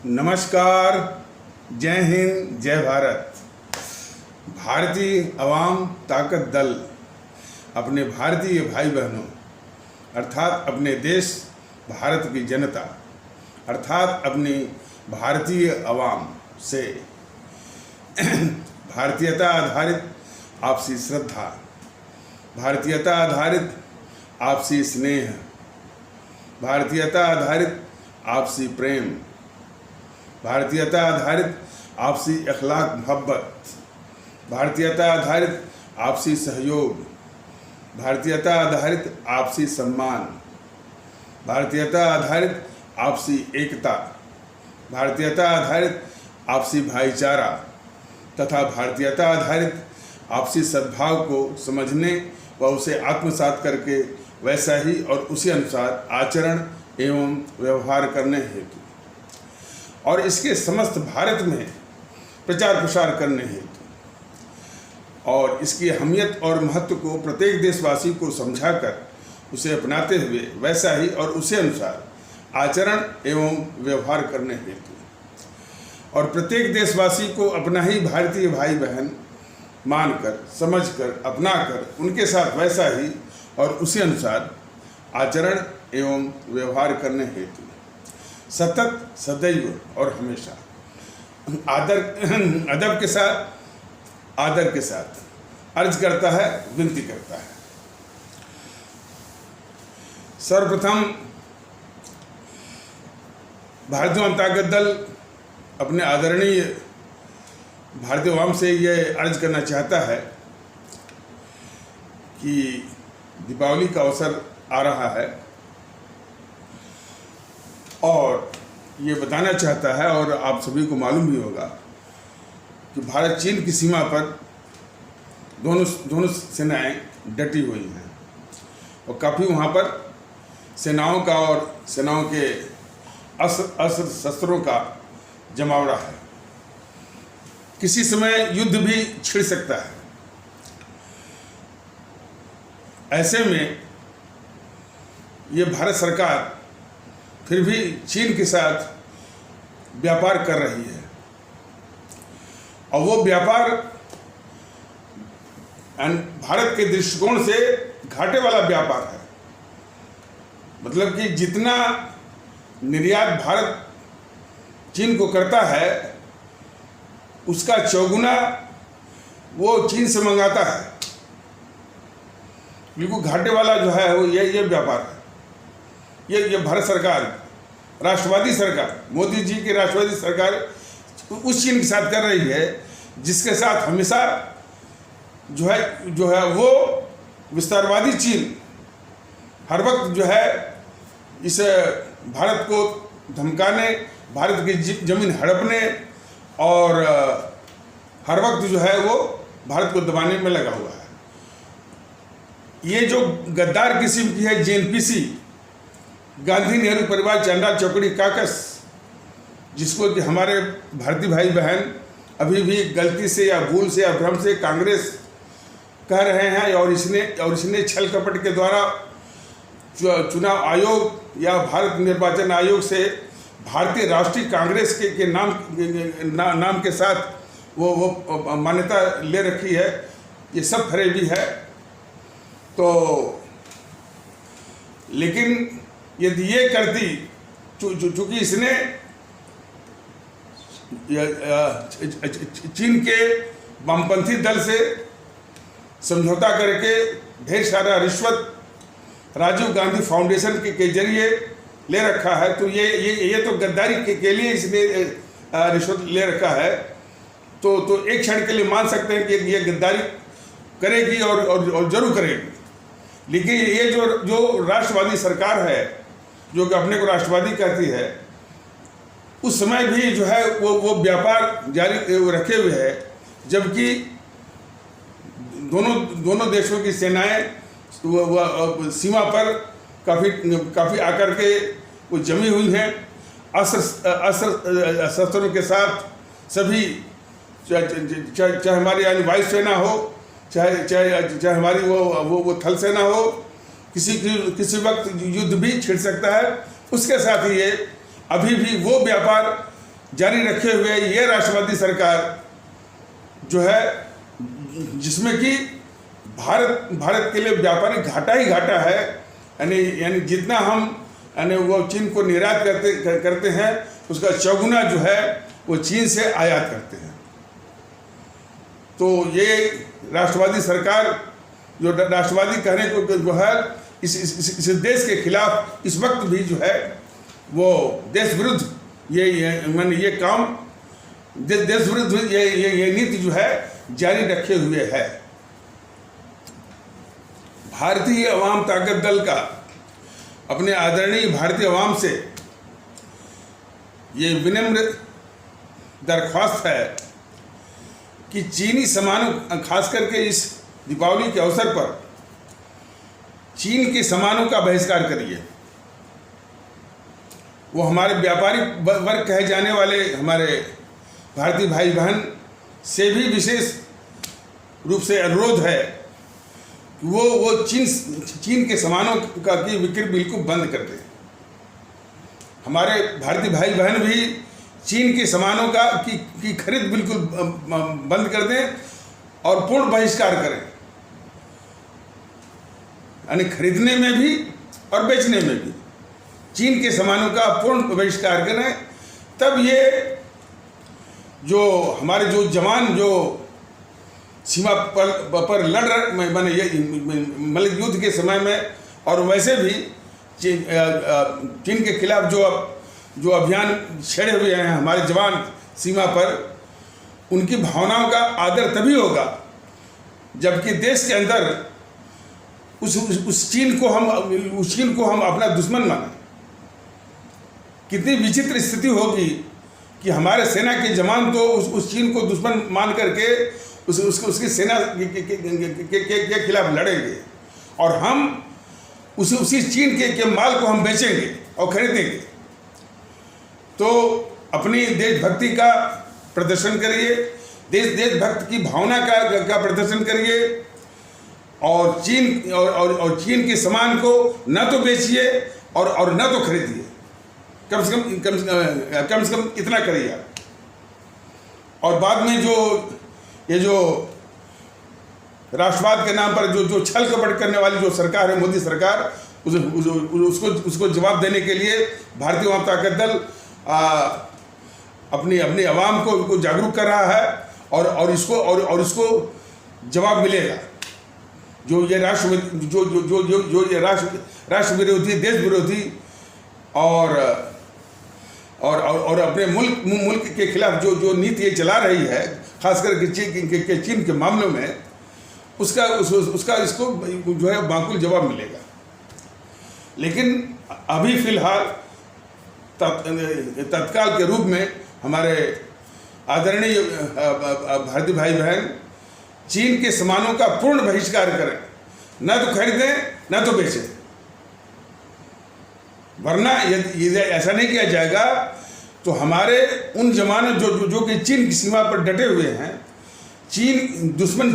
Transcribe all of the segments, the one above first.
नमस्कार, जय हिंद, जय भारत। भारतीय अवाम ताकत दल अपने भारतीय भाई बहनों अर्थात अपने देश भारत की जनता अर्थात अपनी भारतीय अवाम से भारतीयता आधारित आपसी श्रद्धा, भारतीयता आधारित आपसी स्नेह, भारतीयता आधारित आपसी प्रेम, भारतीयता आधारित आपसी अखलाक मोहब्बत, भारतीयता आधारित आपसी सहयोग, भारतीयता आधारित आपसी सम्मान, भारतीयता आधारित आपसी एकता, भारतीयता आधारित आपसी भाईचारा तथा भारतीयता आधारित आपसी सद्भाव को समझने व उसे आत्मसात करके वैसा ही और उसी अनुसार आचरण एवं व्यवहार करने हेतु और इसके समस्त भारत में प्रचार प्रसार करने हेतु और इसकी अहमियत और महत्व को प्रत्येक देशवासी को समझाकर उसे अपनाते हुए वैसा ही और उसी अनुसार आचरण एवं व्यवहार करने हेतु और प्रत्येक देशवासी को अपना ही भारतीय भाई बहन मानकर, समझकर, अपनाकर उनके साथ वैसा ही और उसी अनुसार आचरण एवं व्यवहार करने हेतु सतत, सदैव और हमेशा अदब के साथ, आदर के साथ अर्ज करता है, विनती करता है। सर्वप्रथम भारतीय अवाम ताकत दल अपने आदरणीय भारतीय अवाम से ये अर्ज करना चाहता है कि दीपावली का अवसर आ रहा है और ये बताना चाहता है और आप सभी को मालूम भी होगा कि भारत चीन की सीमा पर दोनों सेनाएं डटी हुई हैं और काफ़ी वहाँ पर सेनाओं का और सेनाओं के अस्त्र शस्त्रों का जमावड़ा है। किसी समय युद्ध भी छिड़ सकता है। ऐसे में ये भारत सरकार फिर भी चीन के साथ व्यापार कर रही है और वो व्यापार भारत के दृष्टिकोण से घाटे वाला व्यापार है। मतलब कि जितना निर्यात भारत चीन को करता है उसका चौगुना वो चीन से मंगाता है। बिल्कुल घाटे वाला जो है वो ये व्यापार है। ये भारत सरकार, राष्ट्रवादी सरकार, मोदी जी की राष्ट्रवादी सरकार उस चीन के साथ कर रही है जिसके साथ हमेशा जो है वो विस्तारवादी चीन हर वक्त जो है इस भारत को धमकाने, भारत की जमीन हड़पने और हर वक्त जो है वो भारत को दबाने में लगा हुआ है। ये जो गद्दार किस्म की है जेएनपीसी, गांधी नेहरू परिवार चांडाल चौकड़ी काकस, जिसको कि हमारे भारतीय भाई बहन अभी भी गलती से या भूल से या भ्रम से कांग्रेस कह रहे हैं और इसने छल कपट के द्वारा चुनाव आयोग या भारत निर्वाचन आयोग से भारतीय राष्ट्रीय कांग्रेस के नाम के साथ वो मान्यता ले रखी है। ये सब फरेबी है। तो लेकिन यदि ये करती, चूंकि इसने चीन के वामपंथी दल से समझौता करके ढेर सारा रिश्वत राजीव गांधी फाउंडेशन के जरिए ले रखा है, तो ये तो गद्दारी के लिए इसने रिश्वत ले रखा है। तो एक क्षण के लिए मान सकते हैं कि ये गद्दारी करेगी और जरूर करेगी। लेकिन ये जो राष्ट्रवादी सरकार है, जो कि अपने को राष्ट्रवादी कहती है, उस समय भी जो है वो व्यापार जारी रखे हुए है, जबकि दोनों देशों की सेनाएं वो सीमा पर काफ़ी आकर के वो जमी हुई हैं। अस्त्र शस्त्रों के साथ सभी, चाहे हमारी यानी वायुसेना हो, चाहे हमारी वो थल सेना हो, किसी वक्त युद्ध भी छिड़ सकता है। उसके साथ ही ये अभी भी वो व्यापार जारी रखे हुए ये राष्ट्रवादी सरकार जो है, जिसमें कि भारत के लिए व्यापारिक घाटा ही घाटा है, यानी जितना हम वो चीन को निर्यात करते हैं उसका चौगुना जो है वो चीन से आयात करते हैं। तो ये राष्ट्रवादी सरकार जो राष्ट्रवादी कहने को जो है इस देश के खिलाफ इस वक्त भी जो है वो देश विरुद्ध ये काम देश विरुद्ध ये नीति जो है जारी रखे हुए है। भारतीय अवाम ताकत दल का अपने आदरणीय भारतीय अवाम से ये विनम्र दरख्वास्त है कि चीनी सामानों, खास करके इस दीपावली के अवसर पर चीन के सामानों का बहिष्कार करिए। वो हमारे व्यापारिक वर्ग कहे जाने वाले हमारे भारतीय भाई बहन से भी विशेष रूप से अनुरोध है कि वो चीन के सामानों की बिक्री बिल्कुल बंद कर दें। हमारे भारतीय भाई बहन भी चीन के सामानों की खरीद बिल्कुल बंद कर दें और पूर्ण बहिष्कार करें, यानी खरीदने में भी और बेचने में भी चीन के सामानों का पूर्ण बहिष्कार करें। तब ये जो हमारे जो जवान जो सीमा पर लड़ रहे मैंने ये मतलब युद्ध के समय में और वैसे भी चीन के खिलाफ जो अभियान छेड़े हुए हैं हमारे जवान सीमा पर, उनकी भावनाओं का आदर तभी होगा जबकि देश के अंदर उस चीन को हम अपना दुश्मन माने। कितनी विचित्र स्थिति होगी कि हमारे सेना के जवान तो उस चीन को दुश्मन मान करके उसकी सेना के खिलाफ लड़ेंगे और हम उसी चीन के माल को हम बेचेंगे और खरीदेंगे। तो अपनी देशभक्ति का प्रदर्शन करिए, देशभक्त की भावना का प्रदर्शन करिए और चीन के सामान को न तो बेचिए और न तो खरीदिए। कम से कम इतना करिए आप। और बाद में जो राष्ट्रवाद के नाम पर जो छल कपट करने वाली जो सरकार है, मोदी सरकार, उसको जवाब देने के लिए भारतीय अवाम ताकत दल अपनी आवाम को जागरूक कर रहा है और इसको जवाब मिलेगा। जो ये राष्ट्र विरोधी, देश विरोधी और अपने मुल्क के खिलाफ जो नीति ये चला रही है, खासकर चीन के मामलों में, उसका इसको जो है माकूल जवाब मिलेगा। लेकिन अभी फिलहाल तत्काल के रूप में हमारे आदरणीय भारतीय भाई बहन चीन के सामानों का पूर्ण बहिष्कार करें, न तो खरीदें न तो बेचें। वरना यदि ऐसा नहीं किया जाएगा तो हमारे उन जवान जो कि चीन की सीमा पर डटे हुए हैं, दुश्मन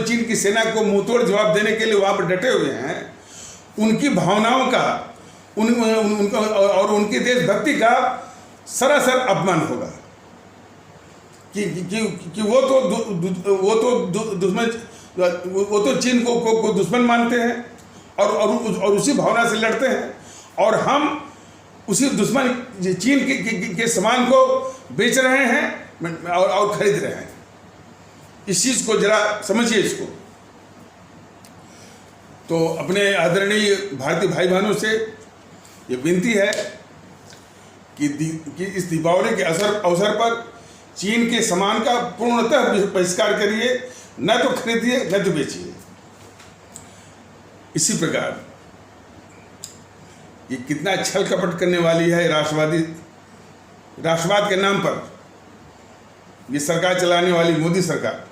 चीन की सेना को मुंहतोड़ जवाब देने के लिए वहाँ पर डटे हुए हैं, उनकी भावनाओं का उनका और उनकी देशभक्ति का सरासर अपमान होगा कि वो तो चीन को दुश्मन मानते हैं और उसी भावना से लड़ते हैं, और हम उसी दुश्मन चीन के सामान को बेच रहे हैं और खरीद रहे हैं। इस चीज़ को जरा समझिए इसको। तो अपने आदरणीय भारतीय भाई बहनों से ये विनती है कि इस दीपावली के अवसर पर चीन के सामान का पूर्णतः बहिष्कार करिए, न तो खरीदिए न तो बेचिए। इसी प्रकार ये कितना छल कपट करने वाली है राष्ट्रवाद के नाम पर ये सरकार चलाने वाली मोदी सरकार।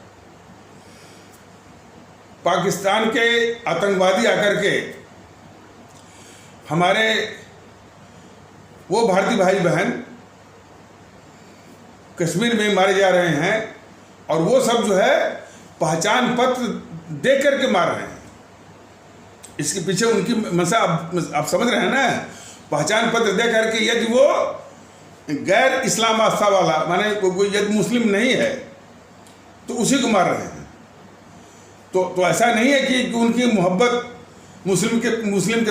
पाकिस्तान के आतंकवादी आकर के हमारे वो भारतीय भाई बहन कश्मीर में मारे जा रहे हैं और वो सब जो है पहचान पत्र दे करके मार रहे हैं। इसके पीछे उनकी मंशा आप समझ रहे हैं ना। पहचान पत्र दे करके यदि वो गैर इस्लाम आस्था वाला माने यदि मुस्लिम नहीं है तो उसी को मार रहे हैं। तो ऐसा नहीं है कि उनकी मोहब्बत मुस्लिम के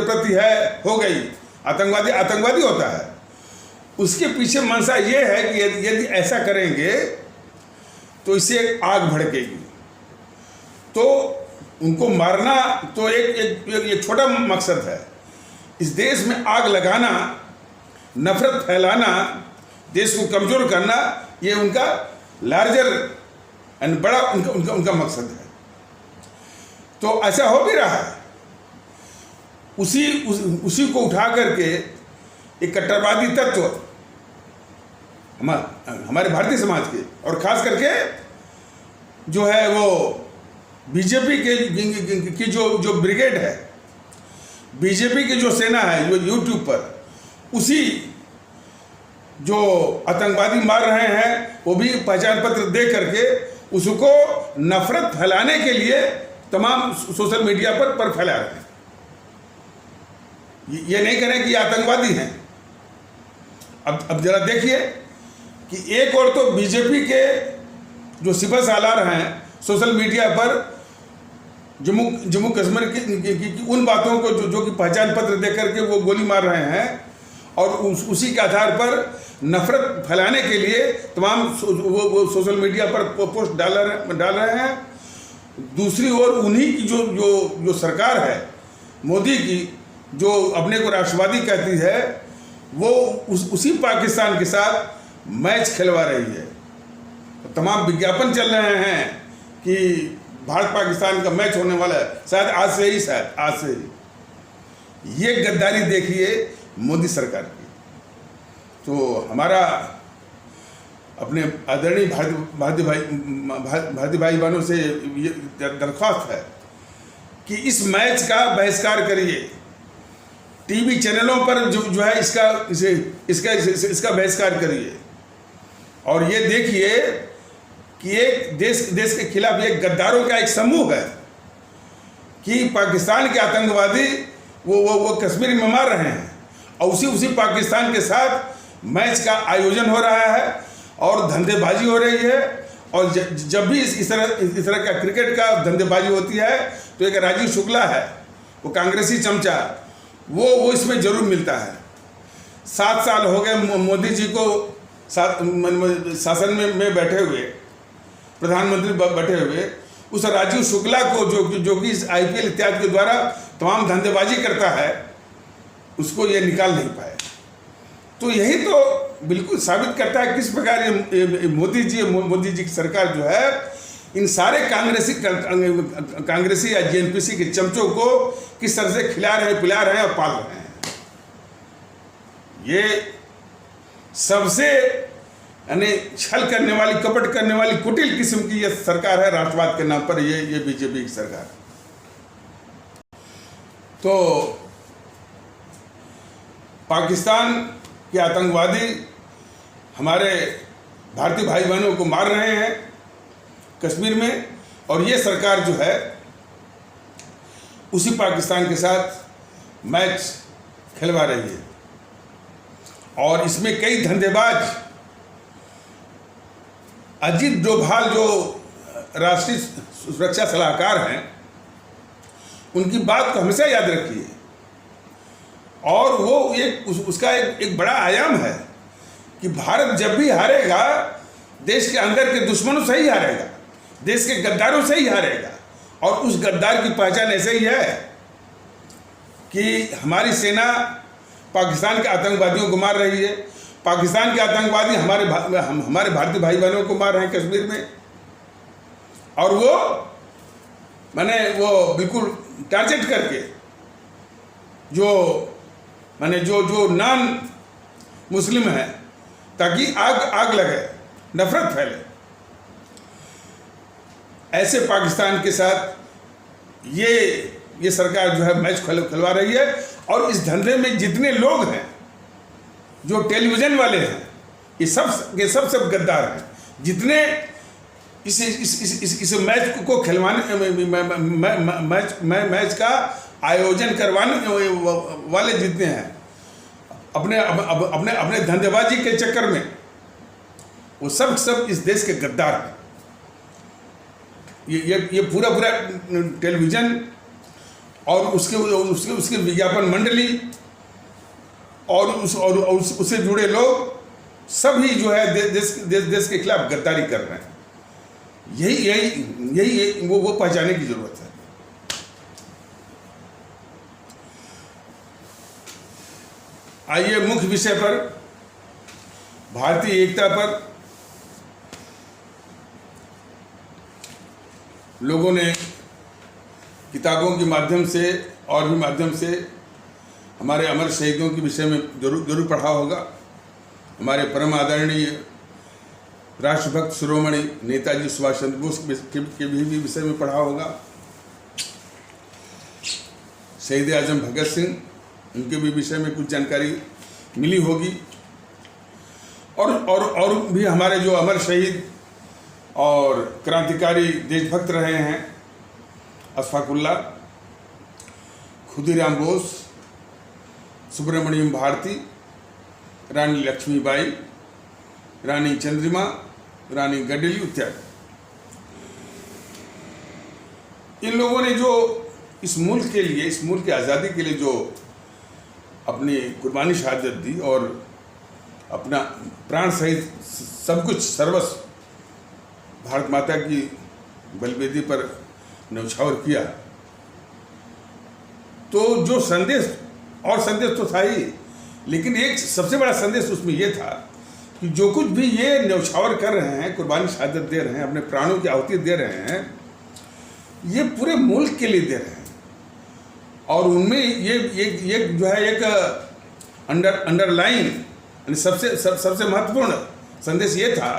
प्रति है, हो गई, आतंकवादी होता है। उसके पीछे मंशा ये है कि यदि ऐसा करेंगे तो इससे आग भड़केगी। तो उनको मारना तो एक छोटा मकसद है। इस देश में आग लगाना, नफरत फैलाना, देश को कमजोर करना, ये उनका लार्जर एंड बड़ा उनका मकसद है। तो ऐसा हो भी रहा है। उसी को उठा करके एक कट्टरवादी तत्व हमारे भारतीय समाज के और खास करके जो है वो बीजेपी की जो ब्रिगेड है, बीजेपी की जो सेना है, जो यूट्यूब पर उसी जो आतंकवादी मार रहे हैं, वो भी पहचान पत्र दे करके उसको नफरत फैलाने के लिए तमाम सोशल मीडिया पर फैला रहे हैं। ये नहीं करें कि आतंकवादी हैं। अब जरा देखिए कि एक और तो बीजेपी के जो सिपह सालार हैं सोशल मीडिया पर जम्मू कश्मीर की उन बातों को जो कि पहचान पत्र दे करके वो गोली मार रहे हैं और उसी के आधार पर नफरत फैलाने के लिए तमाम वो सोशल मीडिया पर पोस्ट डाल रहे हैं। दूसरी ओर उन्हीं की जो सरकार है मोदी की, जो अपने को राष्ट्रवादी कहती है, वो उसी पाकिस्तान के साथ मैच खिलवा रही है। तमाम विज्ञापन चल रहे हैं कि भारत पाकिस्तान का मैच होने वाला है, शायद आज से ही। ये गद्दारी देखिए मोदी सरकार की। तो हमारा अपने आदरणीय भारतीय भाई बहनों से ये दरख्वास्त है कि इस मैच का बहिष्कार करिए। टीवी चैनलों पर जो है इसका बहिष्कार करिए। और ये देखिए कि एक देश के खिलाफ एक गद्दारों का एक समूह है कि पाकिस्तान के आतंकवादी वो कश्मीर में मार रहे हैं और उसी पाकिस्तान के साथ मैच का आयोजन हो रहा है और धंधेबाजी हो रही है। और जब भी इस तरह का क्रिकेट का धंधेबाजी होती है तो एक राजीव शुक्ला है, वो कांग्रेसी चमचा, वो इसमें जरूर मिलता है। 7 साल हो गए मोदी जी को शासन में बैठे हुए, प्रधानमंत्री बैठे हुए। उस राजीव शुक्ला को जो कि इस IPL इत्यादि के द्वारा तमाम धंधेबाजी करता है, उसको ये निकाल नहीं पाए। तो यही तो बिल्कुल साबित करता है किस प्रकार ये मोदी जी की सरकार जो है इन सारे कांग्रेसी या JNPC के चमचों को किस तरह से खिला रहे हैं, पिला रहे हैं और पाल रहे हैं। ये सबसे छल करने वाली, कपट करने वाली, कुटिल किस्म की ये सरकार है राष्ट्रवाद के नाम पर, ये बीजेपी की सरकार। तो पाकिस्तान के आतंकवादी हमारे भारतीय भाई बहनों को मार रहे हैं कश्मीर में, और ये सरकार जो है उसी पाकिस्तान के साथ मैच खिलवा रही है। और इसमें कई धंधेबाज, अजीत डोभाल जो राष्ट्रीय सुरक्षा सलाहकार हैं, उनकी बात को हमेशा याद रखिए। और वो उसका एक बड़ा आयाम है कि भारत जब भी हारेगा देश के अंदर के दुश्मनों से ही हारेगा, देश के गद्दारों से ही हारेगा। और उस गद्दार की पहचान ऐसे ही है कि हमारी सेना पाकिस्तान के आतंकवादियों को मार रही है, पाकिस्तान के आतंकवादी हमारे भारतीय भाई बहनों को मार रहे हैं कश्मीर में। और वो बिल्कुल टारगेट करके जो नॉन मुस्लिम है, ताकि आग लगे, नफरत फैले। ऐसे पाकिस्तान के साथ ये सरकार जो है मैच खिलवा रही है। और इस धंधे में जितने लोग हैं, जो टेलीविजन वाले हैं, ये सब गद्दार हैं। जितने इस मैच को खिलवाने मैच का आयोजन करवाने वाले जितने हैं, अपने अपने अपने धंधेबाजी के चक्कर में वो सब इस देश के गद्दार हैं। ये पूरा टेलीविजन और उसके विज्ञापन मंडली और उससे जुड़े लोग सभी जो है देश के खिलाफ गद्दारी कर रहे हैं। यही वो पहचानने की जरूरत है। आइए मुख्य विषय पर, भारतीय एकता पर लोगों ने किताबों के माध्यम से और भी माध्यम से हमारे अमर शहीदों के विषय में जरूर पढ़ा होगा। हमारे परम आदरणीय राष्ट्रभक्त शिरोमणि नेताजी सुभाष चंद्र बोस के भी विषय में पढ़ा होगा। शहीद आजम भगत सिंह, उनके भी विषय में कुछ जानकारी मिली होगी। और भी हमारे जो अमर शहीद और क्रांतिकारी देशभक्त रहे हैं, अशफाकुल्ला, खुदीराम बोस, सुब्रमण्यम भारती, रानी लक्ष्मीबाई, रानी चंद्रिमा, रानी गडली इत्यादि, इन लोगों ने जो इस मुल्क के लिए, इस मुल्क की आज़ादी के लिए जो अपनी कुर्बानी शहादत दी और अपना प्राण सहित सब कुछ सर्वस्व भारत माता की बलिवेदी पर न्यौछावर किया, तो जो संदेश तो था ही, लेकिन एक सबसे बड़ा संदेश उसमें यह था कि जो कुछ भी ये न्यौछावर कर रहे हैं, कुर्बानी शहादत दे रहे हैं, अपने प्राणों की आहुति दे रहे हैं, ये पूरे मुल्क के लिए दे रहे हैं। और उनमें ये जो है एक अंडरलाइन सबसे महत्वपूर्ण संदेश ये था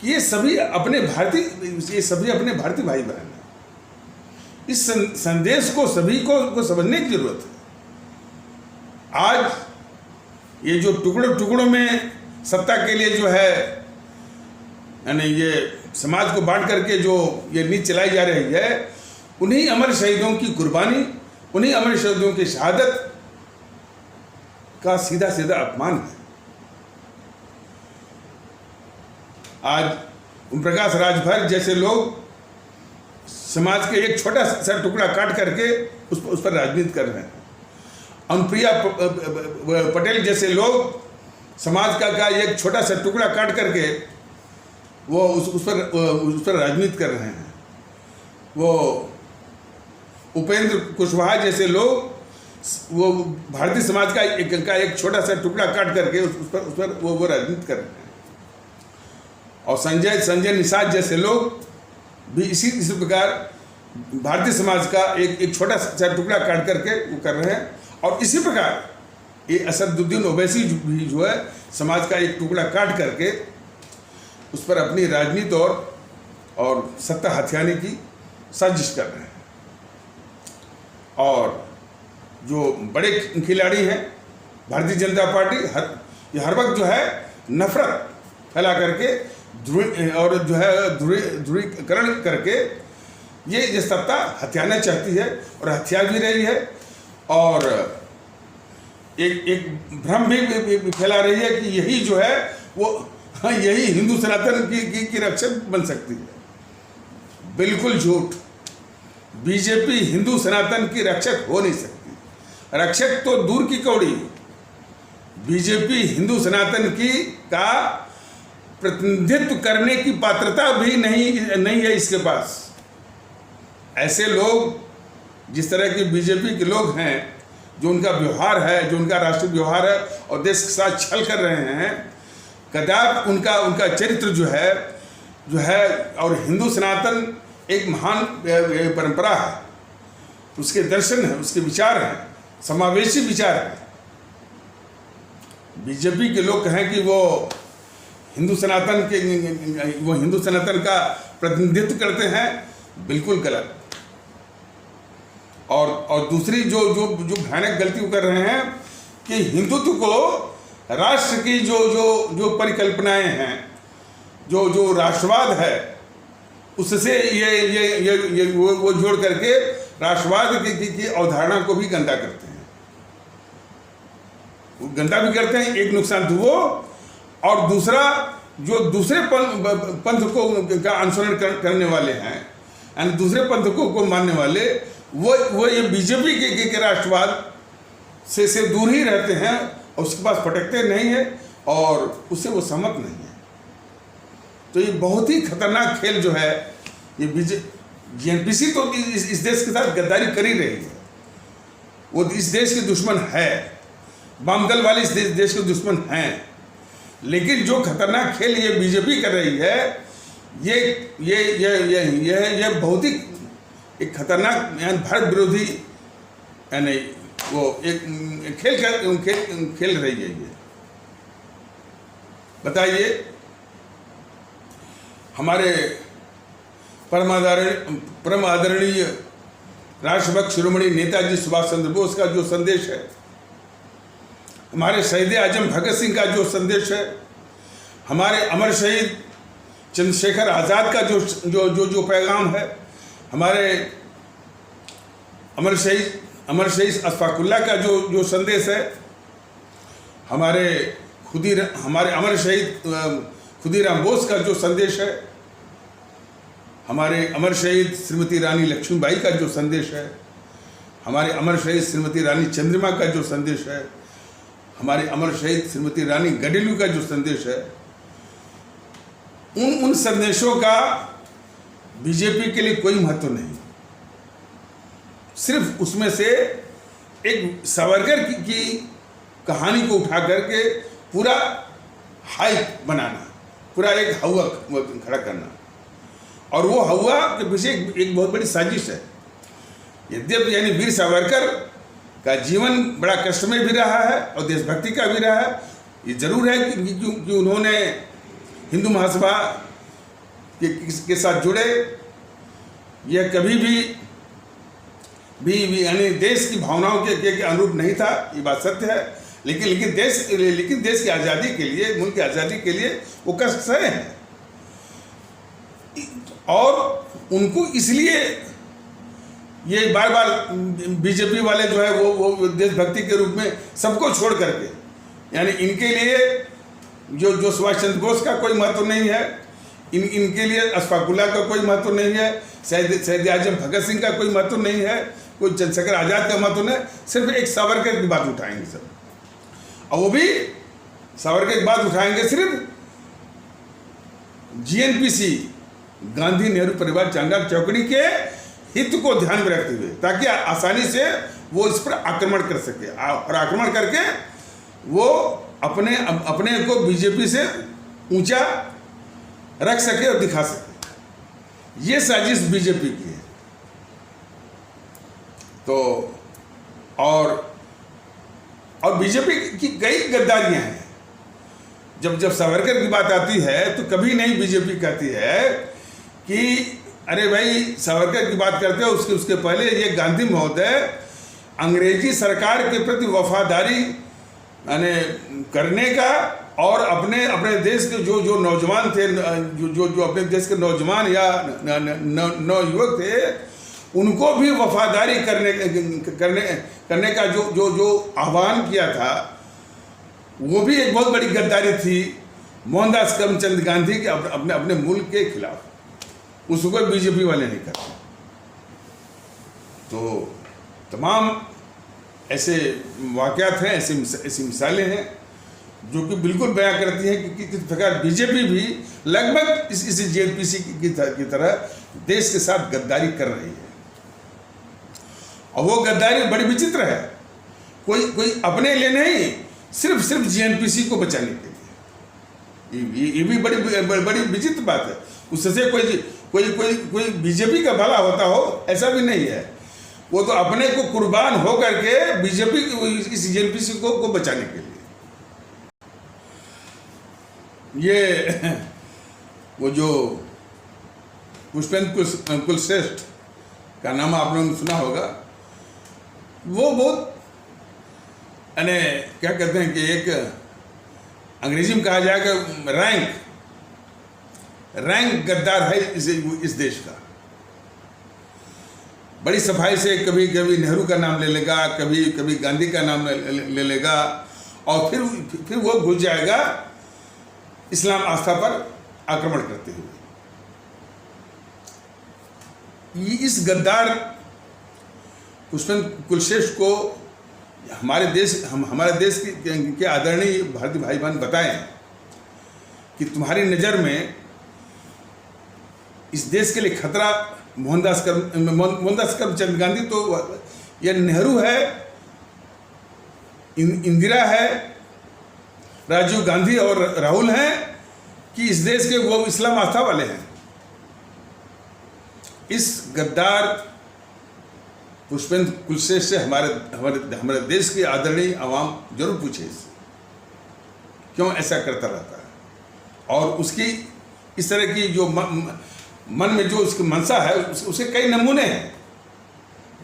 कि ये सभी अपने भारतीय भाई बहन हैं। इस संदेश को सभी को समझने की जरूरत है। आज ये जो टुकड़ों में सत्ता के लिए जो है, यानी ये समाज को बांट करके जो ये नीति चलाई जा रही है, उन्हीं अमर शहीदों की कुर्बानी, उन्हीं अमर शहीदों की शहादत का सीधा अपमान है। आज ओम प्रकाश राजभर जैसे लोग समाज के एक छोटा सा टुकड़ा काट करके उस पर राजनीति कर रहे हैं। अनुप्रिया पटेल जैसे लोग समाज का एक छोटा सा टुकड़ा काट करके वो उस पर राजनीति कर रहे हैं। वो उपेंद्र कुशवाहा जैसे लोग वो भारतीय समाज का एक छोटा सा टुकड़ा काट करके उस पर वो राजनीति कर रहे हैं। और संजय निषाद जैसे लोग भी इसी प्रकार भारतीय समाज का एक छोटा सा टुकड़ा काट करके वो कर रहे हैं। और इसी प्रकार ये असदुद्दीन ओवैसी भी जो है समाज का एक टुकड़ा काट करके उस पर अपनी राजनीति और सत्ता हथियाने की साजिश कर रहे हैं। और जो बड़े खिलाड़ी हैं भारतीय जनता पार्टी, हर वक्त जो है नफरत फैला करके और जो है ध्रुवीकरण करके ये सत्ता हथियाना चाहती है और हथिया भी रही है। और एक भ्रम भी फैला रही है कि यही जो है वो यही हिंदू सनातन की रक्षक बन सकती है। बिल्कुल झूठ। बीजेपी हिंदू सनातन की रक्षक हो नहीं सकती। रक्षक तो दूर की कौड़ी, बीजेपी हिंदू सनातन का प्रतिनिधित्व करने की पात्रता भी नहीं है इसके पास। ऐसे लोग, जिस तरह के बीजेपी के लोग हैं, जो उनका व्यवहार है, जो उनका राष्ट्रीय व्यवहार है और देश के साथ छल कर रहे हैं, कदापि उनका चरित्र जो है और हिंदू सनातन एक महान परंपरा है, उसके दर्शन है, उसके विचार हैं, समावेशी विचार है। बीजेपी के लोग कहें कि वो हिंदू सनातन का प्रतिनिधित्व करते हैं, बिल्कुल गलत। और दूसरी जो भयानक गलती वो कर रहे हैं कि हिंदुत्व को राष्ट्र की जो परिकल्पनाएं हैं, जो राष्ट्रवाद है, उससे वो जोड़ करके राष्ट्रवाद की अवधारणा को भी गंदा करते हैं। वो गंदा भी करते हैं, एक नुकसान तो वो, और दूसरा जो दूसरे पंथ को का अनुसरण करने वाले हैं यानी दूसरे पंथ को मानने वाले, वो ये बीजेपी के राष्ट्रवाद से दूर ही रहते हैं और उसके पास फटकते नहीं है और उससे वो सहमत नहीं है। तो ये बहुत ही खतरनाक खेल जो है ये जेएनपीसी तो इस देश के साथ गद्दारी कर ही रही है, वो इस देश के दुश्मन है, वामदल वाले इस देश के दुश्मन हैं, लेकिन जो खतरनाक खेल ये बीजेपी कर रही है ये बहुत ही एक खतरनाक यानी भारत विरोधी यानी वो एक खेल रही है ये। बताइए, हमारे परम आदरणीय राष्ट्रभक्त शिरोमणि नेताजी सुभाष चंद्र बोस का जो संदेश है, हमारे शहीद आजम भगत सिंह का जो संदेश है, हमारे अमर शहीद चंद्रशेखर आज़ाद का जो पैगाम है, हमारे अमर शहीद अशफाकुल्लाह का जो संदेश है, हमारे अमर शहीद खुदीराम बोस का जो संदेश है, हमारे अमर शहीद श्रीमती रानी लक्ष्मीबाई का जो संदेश है, हमारे अमर शहीद श्रीमती रानी चंद्रिमा का जो संदेश है, हमारे अमर शहीद श्रीमती रानी गडेलू का जो संदेश है, उन संदेशों का बीजेपी के लिए कोई महत्व नहीं। सिर्फ उसमें से एक सावरकर की कहानी को उठा करके पूरा हाइप बनाना, पूरा एक हवा खड़ा करना, और वो हवा के पीछे एक बहुत बड़ी साजिश है। यद्यपि यानी वीर सावरकर का जीवन बड़ा कष्टमय भी रहा है और देशभक्ति का भी रहा है। ये जरूर है कि उन्होंने हिंदू महासभा के साथ जुड़े, यह कभी भी यानी देश की भावनाओं के अनुरूप नहीं था, ये बात सत्य है। लेकिन देश की आज़ादी के लिए, मुल्क की आज़ादी के लिए वो कष्ट सहे हैं, और उनको इसलिए ये बार बार बीजेपी वाले जो है वो देशभक्ति के रूप में सबको छोड़ करके, यानी इनके लिए जो सुभाष चंद्र बोस का कोई महत्व नहीं है, इनके लिए अशफाकुल्लाह का कोई महत्व नहीं है, शहीद आजम भगत सिंह का कोई महत्व नहीं है, कोई चंद्रशेखर आज़ाद का महत्व नहीं, सिर्फ एक सावरकर की बात उठाएंगे सब, और वो भी सावरकर की बात उठाएंगे सिर्फ जीएनपीसी गांधी नेहरू परिवार चांडाल चौकड़ी के हित को ध्यान में रखते हुए, ताकि आसानी से वो इस पर आक्रमण कर सके और आक्रमण करके वो अपने को बीजेपी से ऊंचा रख सके और दिखा सके। ये साजिश बीजेपी की है। तो और बीजेपी की कई गद्दारियां हैं। जब सावरकर की बात आती है तो कभी नहीं बीजेपी कहती है कि अरे भाई सावरकर की बात करते हो, उसके पहले ये गांधी महोदय अंग्रेजी सरकार के प्रति वफादारी यानी करने का, और अपने देश के जो नौजवान थे, जो अपने देश के नौजवान या नवयुवक थे, उनको भी वफादारी करने का जो आह्वान किया था, वो भी एक बहुत बड़ी गद्दारी थी मोहनदास करमचंद गांधी के अपने मुल्क के खिलाफ। उसको बीजेपी वाले नहीं करते। तो तमाम ऐसे वाक़यात हैं, ऐसी मिसालें हैं जो कि बिल्कुल बयां करती हैं कि किस प्रकार बीजेपी भी लगभग इस जेएनपीसी की तरह देश के साथ गद्दारी कर रही है। और वो गद्दारी बड़ी विचित्र है, कोई अपने लिए नहीं, सिर्फ जीएनपीसी को बचाने के लिए। ये भी बड़ी विचित्र बात है। उससे कोई बीजेपी का भला होता हो ऐसा भी नहीं है। वो तो अपने को कुर्बान हो करके बीजेपी इस जेएनपीसी को बचाने के लिए। ये वो जो पुष्पेंद्र कुलश्रेष्ठ का नाम आप लोगों ने सुना होगा, वो बहुत यानी क्या कहते हैं कि एक अंग्रेजी में कहा जाएगा रैंक गद्दार है इस देश का। बड़ी सफाई से कभी नेहरू का नाम ले लेगा, कभी गांधी का नाम ले लेगा, और फिर वो घुस जाएगा इस्लाम आस्था पर आक्रमण करते हुए। इस गद्दार पुष्पेंद्र कुलश्रेष्ठ को हमारे देश के आदरणीय भारतीय भाई बहन बताएं कि तुम्हारी नज़र में इस देश के लिए खतरा मोहनदास करमचंद गांधी तो या नेहरू है, इंदिरा है, राजीव गांधी और राहुल हैं, कि इस देश के वो इस्लाम आस्था वाले हैं? इस गद्दार पुष्पेंद्र कुलश्रेष्ठ से हमारे देश की आदरणीय आवाम जरूर पूछे इससे क्यों ऐसा करता रहता है। और उसकी इस तरह की जो मन में जो उसकी मंशा है उसके कई नमूने हैं।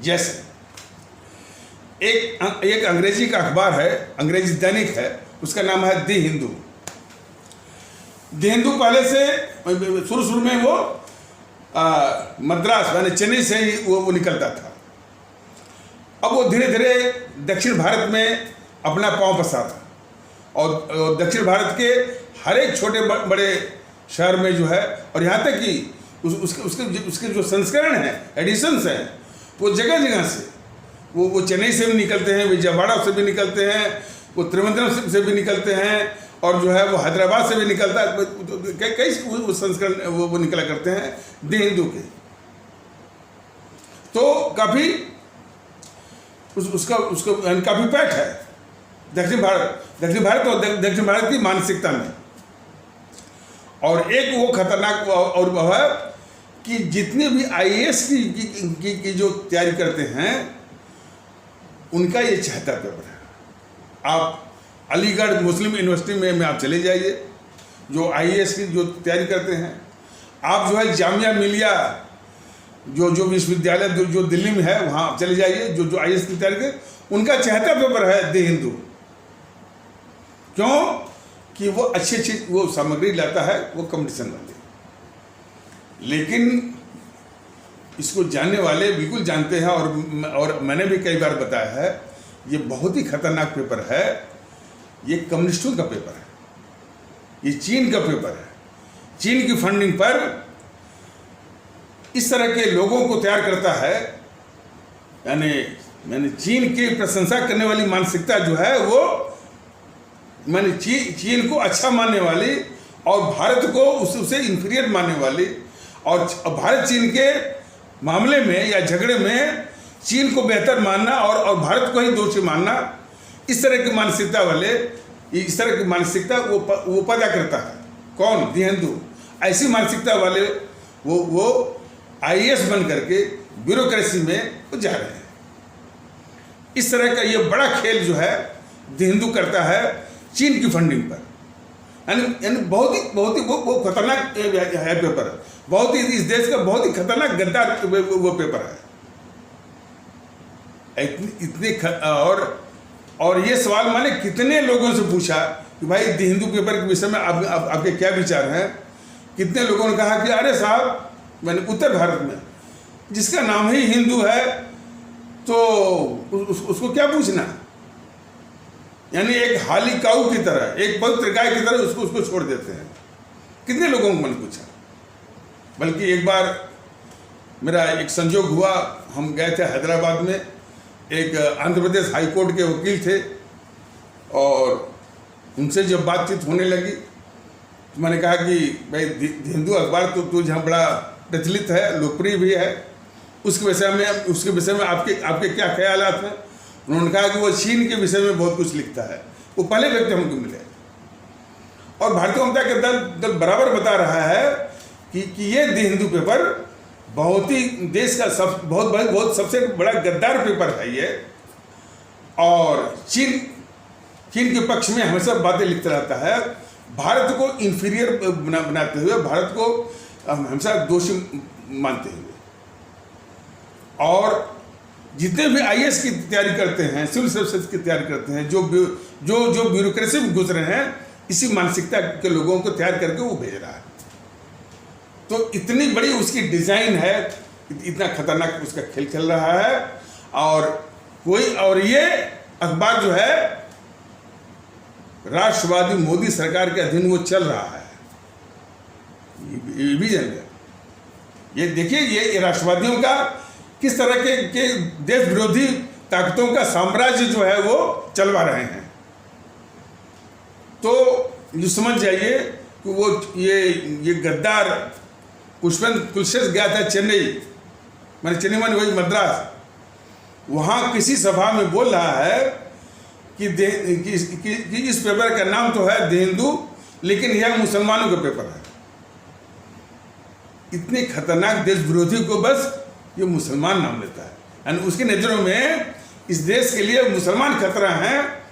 जैसे एक अंग्रेजी का अखबार है, अंग्रेजी दैनिक है, उसका नाम है दी हिंदू। दी हिंदू पहले से शुरू में वो मद्रास यानी चेन्नई से ही वो निकलता था। अब वो धीरे धीरे दक्षिण भारत में अपना पांव पसारा और दक्षिण भारत के हर एक छोटे बड़े शहर में जो है, और यहाँ तक कि उसके जो संस्करण हैं, एडिशंस हैं, वो जगह जगह से वो चेन्नई से भी निकलते हैं, विजयवाड़ा से भी निकलते हैं, वो त्रिवेंद्रम से भी निकलते हैं, और जो है वो हैदराबाद से भी निकलता है। कई संस्करण वो निकला करते हैं दी हिंदू के। तो काफ़ी उसका काफ़ी पैठ है दक्षिण भारत और दक्षिण भारत की मानसिकता में। और एक वो खतरनाक और वह है कि जितने भी IAS की जो तैयारी करते हैं उनका ये चाहता पेपर है। आप अलीगढ़ मुस्लिम यूनिवर्सिटी में आप चले जाइए, जो IAS की जो तैयारी करते हैं। आप जो है जामिया मिलिया जो विश्वविद्यालय जो दिल्ली में है वहाँ आप चले जाइए, जो IAS की तैयारी करते, उनका चाहता पेपर है दी हिंदू। क्यों? कि वो अच्छी वो सामग्री लाता है, वो कंपटीशन वाले। लेकिन इसको जानने वाले बिल्कुल जानते हैं, और मैंने भी कई बार बताया है, ये बहुत ही खतरनाक पेपर है। ये कम्युनिस्टों का पेपर है, ये चीन का पेपर है। चीन की फंडिंग पर इस तरह के लोगों को तैयार करता है, यानी चीन की प्रशंसा करने वाली मानसिकता जो है वो चीन को अच्छा मानने वाली और भारत को उससे इंफीरियर मानने वाली, और भारत चीन के मामले में या झगड़े में चीन को बेहतर मानना और भारत को ही दोषी मानना, इस तरह की मानसिकता वाले, इस तरह की मानसिकता वो पैदा करता है। कौन? दी हिंदू। ऐसी मानसिकता वाले वो IAS बन करके ब्यूरोक्रेसी में वो जा रहे हैं। इस तरह का ये बड़ा खेल जो है दी हिंदू करता है चीन की फंडिंग पर। यानी बहुत ही वो खतरनाक है पेपर, बहुत ही इस देश का बहुत ही खतरनाक गद्दार वो पेपर है। इतने और ये सवाल मैंने कितने लोगों से पूछा कि भाई दी हिंदू पेपर के विषय में आपके क्या विचार हैं। कितने लोगों ने कहा कि अरे साहब, मैंने उत्तर भारत में जिसका नाम ही हिंदू है तो उसको क्या पूछना, यानी एक हाली काऊ की तरह, एक पवित्र गाय की तरह उसको छोड़ देते हैं। कितने लोगों को मैंने पूछा। बल्कि एक बार मेरा एक संजोग हुआ, हम गए थे हैदराबाद में, एक आंध्र प्रदेश हाई कोर्ट के वकील थे, और उनसे जब बातचीत होने लगी तो मैंने कहा कि भाई हिंदू अखबार तो जहाँ बड़ा प्रचलित है, लोकप्रिय भी है, उसके विषय में आपके क्या ख्यालात हैं। उन्होंने कहा कि वो चीन के विषय में बहुत कुछ लिखता है। वो पहले व्यक्ति हमको मिले, और भारतीय जनता के दल बराबर बता रहा है कि ये दी हिंदू पेपर बहुत ही देश का बहुत सबसे बड़ा गद्दार पेपर है ये, और चीन के पक्ष में हमेशा बातें लिखता रहता है, भारत को इंफीरियर बनाते हुए, भारत को हमेशा दोषी मानते हुए। और जितने भी IAS की तैयारी करते हैं, सिविल सर्विसेज की तैयारी करते हैं, जो ब्यूरोक्रेसी में घुस रहे हैं, इसी मानसिकता के लोगों को तैयार करके वो भेज रहा है। तो इतनी बड़ी उसकी डिजाइन है, इतना खतरनाक उसका खेल खेल रहा है। और ये अखबार जो है राष्ट्रवादी मोदी सरकार के अधीन वो चल रहा है। ये भी जानिए, ये देखिए ये राष्ट्रवादियों का किस तरह के देश विरोधी ताकतों का साम्राज्य जो है वो चलवा रहे हैं। तो ये समझ जाइए कि वो ये गद्दार पुष्पेंद्र कुलशेख गया था चेन्नई, मैंने चेन्नई माने वही मद्रास, वहाँ किसी सभा में बोल रहा है कि इस पेपर का नाम तो है द हिंदू, लेकिन यह मुसलमानों का पेपर है। इतने खतरनाक देश विरोधी को बस ये मुसलमान नाम लेता है, यानी उसकी नज़रों में इस देश के लिए मुसलमान खतरा है,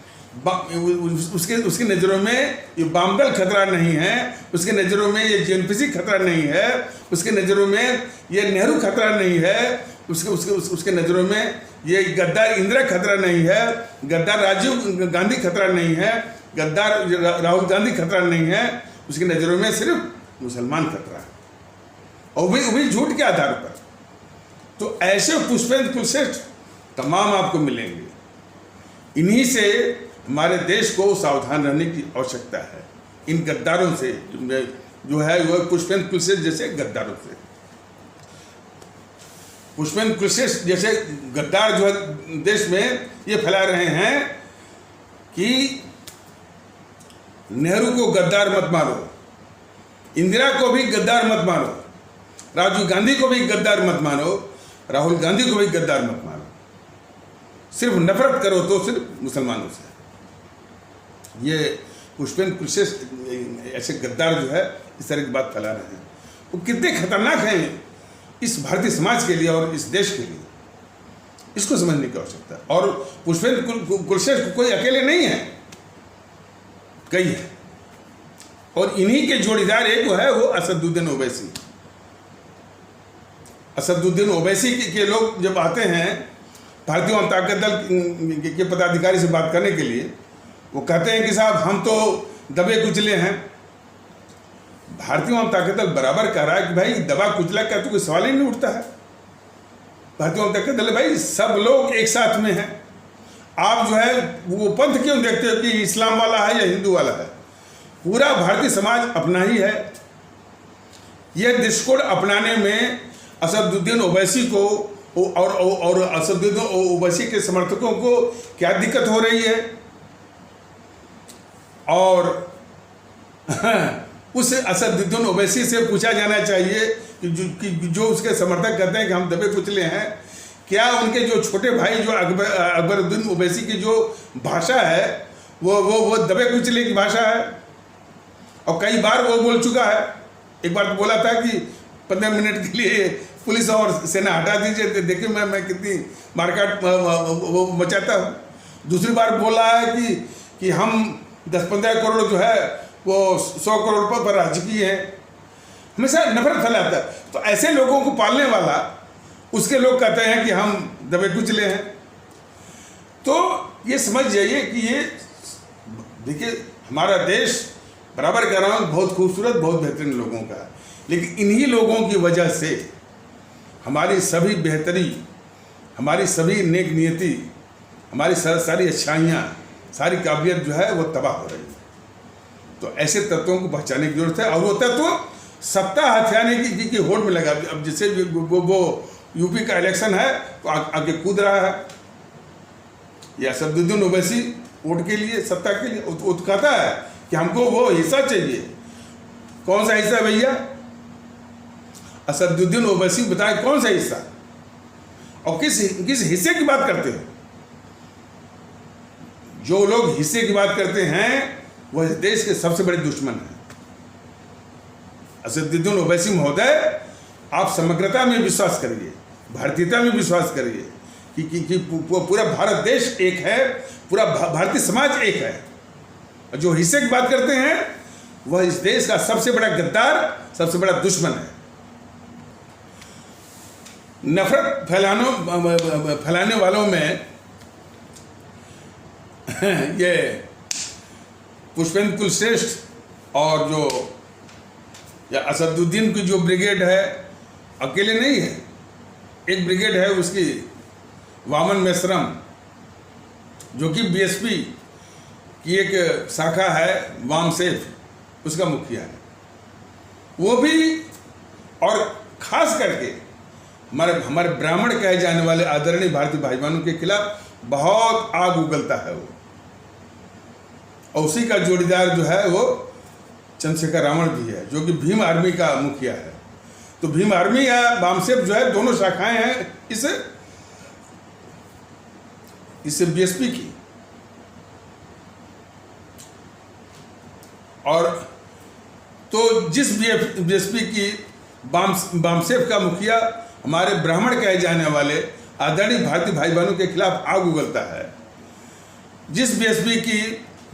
उसकी नज़रों में ये बामदल खतरा नहीं है, उसकी नज़रों में ये जेएनपीसी खतरा नहीं है, उसकी नज़रों में ये नेहरू खतरा नहीं है, उसके नज़रों में ये गद्दार इंदिरा खतरा नहीं है, गद्दार राजीव गांधी खतरा नहीं है, गद्दार राहुल गांधी खतरा नहीं है, उसकी नज़रों में सिर्फ मुसलमान खतरा है, और भी झूठ के आधार पर। तो ऐसे पुष्पेंद्र कुलशेख तमाम आपको मिलेंगे। इन्हीं से हमारे देश को सावधान रहने की आवश्यकता है, इन गद्दारों से जो है वो पुष्पेंद्र कुलशेख जैसे गद्दारों से। पुष्पेंद्र कुलशेख जैसे गद्दार जो है देश में ये फैला रहे हैं कि नेहरू को गद्दार मत मारो, इंदिरा को भी गद्दार मत मारो, राजीव गांधी को भी गद्दार मत मानो, राहुल गांधी को भी गद्दार मत मानो, सिर्फ नफरत करो तो सिर्फ मुसलमानों से। ये पुष्पेंद्र कुलशेख ऐसे गद्दार जो है इस तरह की बात फैला रहे हैं, वो कितने खतरनाक हैं इस भारतीय समाज के लिए और इस देश के लिए, इसको समझने की आवश्यकता है। और पुष्पेंद्र कुलशेख कोई अकेले नहीं है, कई है, और इन्हीं के जोड़ीदार एक है वो असदुद्दीन ओवैसी। असदुद्दीन ओवैसी के लोग जब आते हैं भारतीय आम ताकत दल के पदाधिकारी से बात करने के लिए, वो कहते हैं कि साहब हम तो दबे कुचले हैं। भारतीय आम ताकत दल बराबर कह रहा है कि भाई दबा कुचला का तो कोई सवाल ही नहीं उठता है। भारतीय आम ताकत दल भाई सब लोग एक साथ में हैं, आप जो है वो पंथ क्यों देखते हो कि इस्लाम वाला है या हिंदू वाला है? पूरा भारतीय समाज अपना ही है। यह दृष्टिकोण अपनाने में असदुद्दीन ओवैसी को और असदुद्दीन ओवैसी के समर्थकों को क्या दिक्कत हो रही है? और उस असदुद्दीन ओवैसी से पूछा जाना चाहिए कि जो उसके समर्थक कहते हैं कि हम दबे कुचले हैं, क्या उनके जो छोटे भाई जो अकबरुद्दीन ओवैसी की जो भाषा है वो दबे कुचले की भाषा है? और कई बार वो बोल चुका है। एक बार तो बोला था कि 15 मिनट के लिए पुलिस और सेना हटा दीजिए, तो देखिए मैं कितनी मारकाट वो मचाता हूँ। दूसरी बार बोला है कि हम 10-15 करोड़ जो है वो 100 करोड़ पर राजकीय है, हमेशा नफरत फैलाता है। तो ऐसे लोगों को पालने वाला उसके लोग कहते हैं कि हम दबे कुचले हैं। तो ये समझ जाइए कि ये देखिए हमारा देश बराबर कह रहा हूँ बहुत खूबसूरत बहुत बेहतरीन लोगों का, लेकिन इन्हीं लोगों की वजह से हमारी सभी बेहतरी, हमारी सभी नेक नियति, हमारी सारी अच्छाइयाँ, सारी काबिलियत जो है वो तबाह हो रही है। तो ऐसे तत्वों को पहचानने की जरूरत है, और वो तत्व सत्ता हथियाने की होड़ में लगा। अब जैसे वो यूपी का इलेक्शन है तो आगे कूद रहा है, या असदुद्दीन ओवैसी वोट के लिए, सत्ता के लिए, वो तो कहता है कि हमको वो हिस्सा चाहिए। कौन सा हिस्सा भैया? असदुद्दीन ओवैसी बताए कौन सा हिस्सा, और किस हिस्से की बात करते हो? जो लोग हिस्से की बात करते हैं वह देश के सबसे बड़े दुश्मन हैं। असदुद्दीन ओवैसी महोदय, आप समग्रता में विश्वास करिए, भारतीयता में विश्वास करिए कि पूरा भारत देश एक है, पूरा भारतीय समाज एक है। और जो हिस्से की बात करते हैं वह इस देश का सबसे बड़ा गद्दार, सबसे बड़ा दुश्मन है। नफरत फैलाने वालों में ये पुष्पेंद्र कुलशेख और जो या असदुद्दीन की जो ब्रिगेड है अकेले नहीं है। एक ब्रिगेड है उसकी वामन मेश्रम, जो कि बीएसपी की एक शाखा है वामसेफ, उसका मुखिया है वो भी, और खास करके हमारे ब्राह्मण कहे जाने वाले आदरणीय भारतीय भाई बहनों के खिलाफ बहुत आग उगलता है वो। और उसी का जोड़ीदार जो है वो चंद्रशेखर रावण भी है, जो कि भीम आर्मी का मुखिया है। तो भीम आर्मी या वामसेफ जो है, दोनों शाखाएं हैं इस बीएसपी की। और तो जिस बीएसपी की वामसेफ का मुखिया हमारे ब्राह्मण कहे जाने वाले आदरणीय भारतीय भाई बहनों के खिलाफ आग उगलता है, जिस बीएसपी की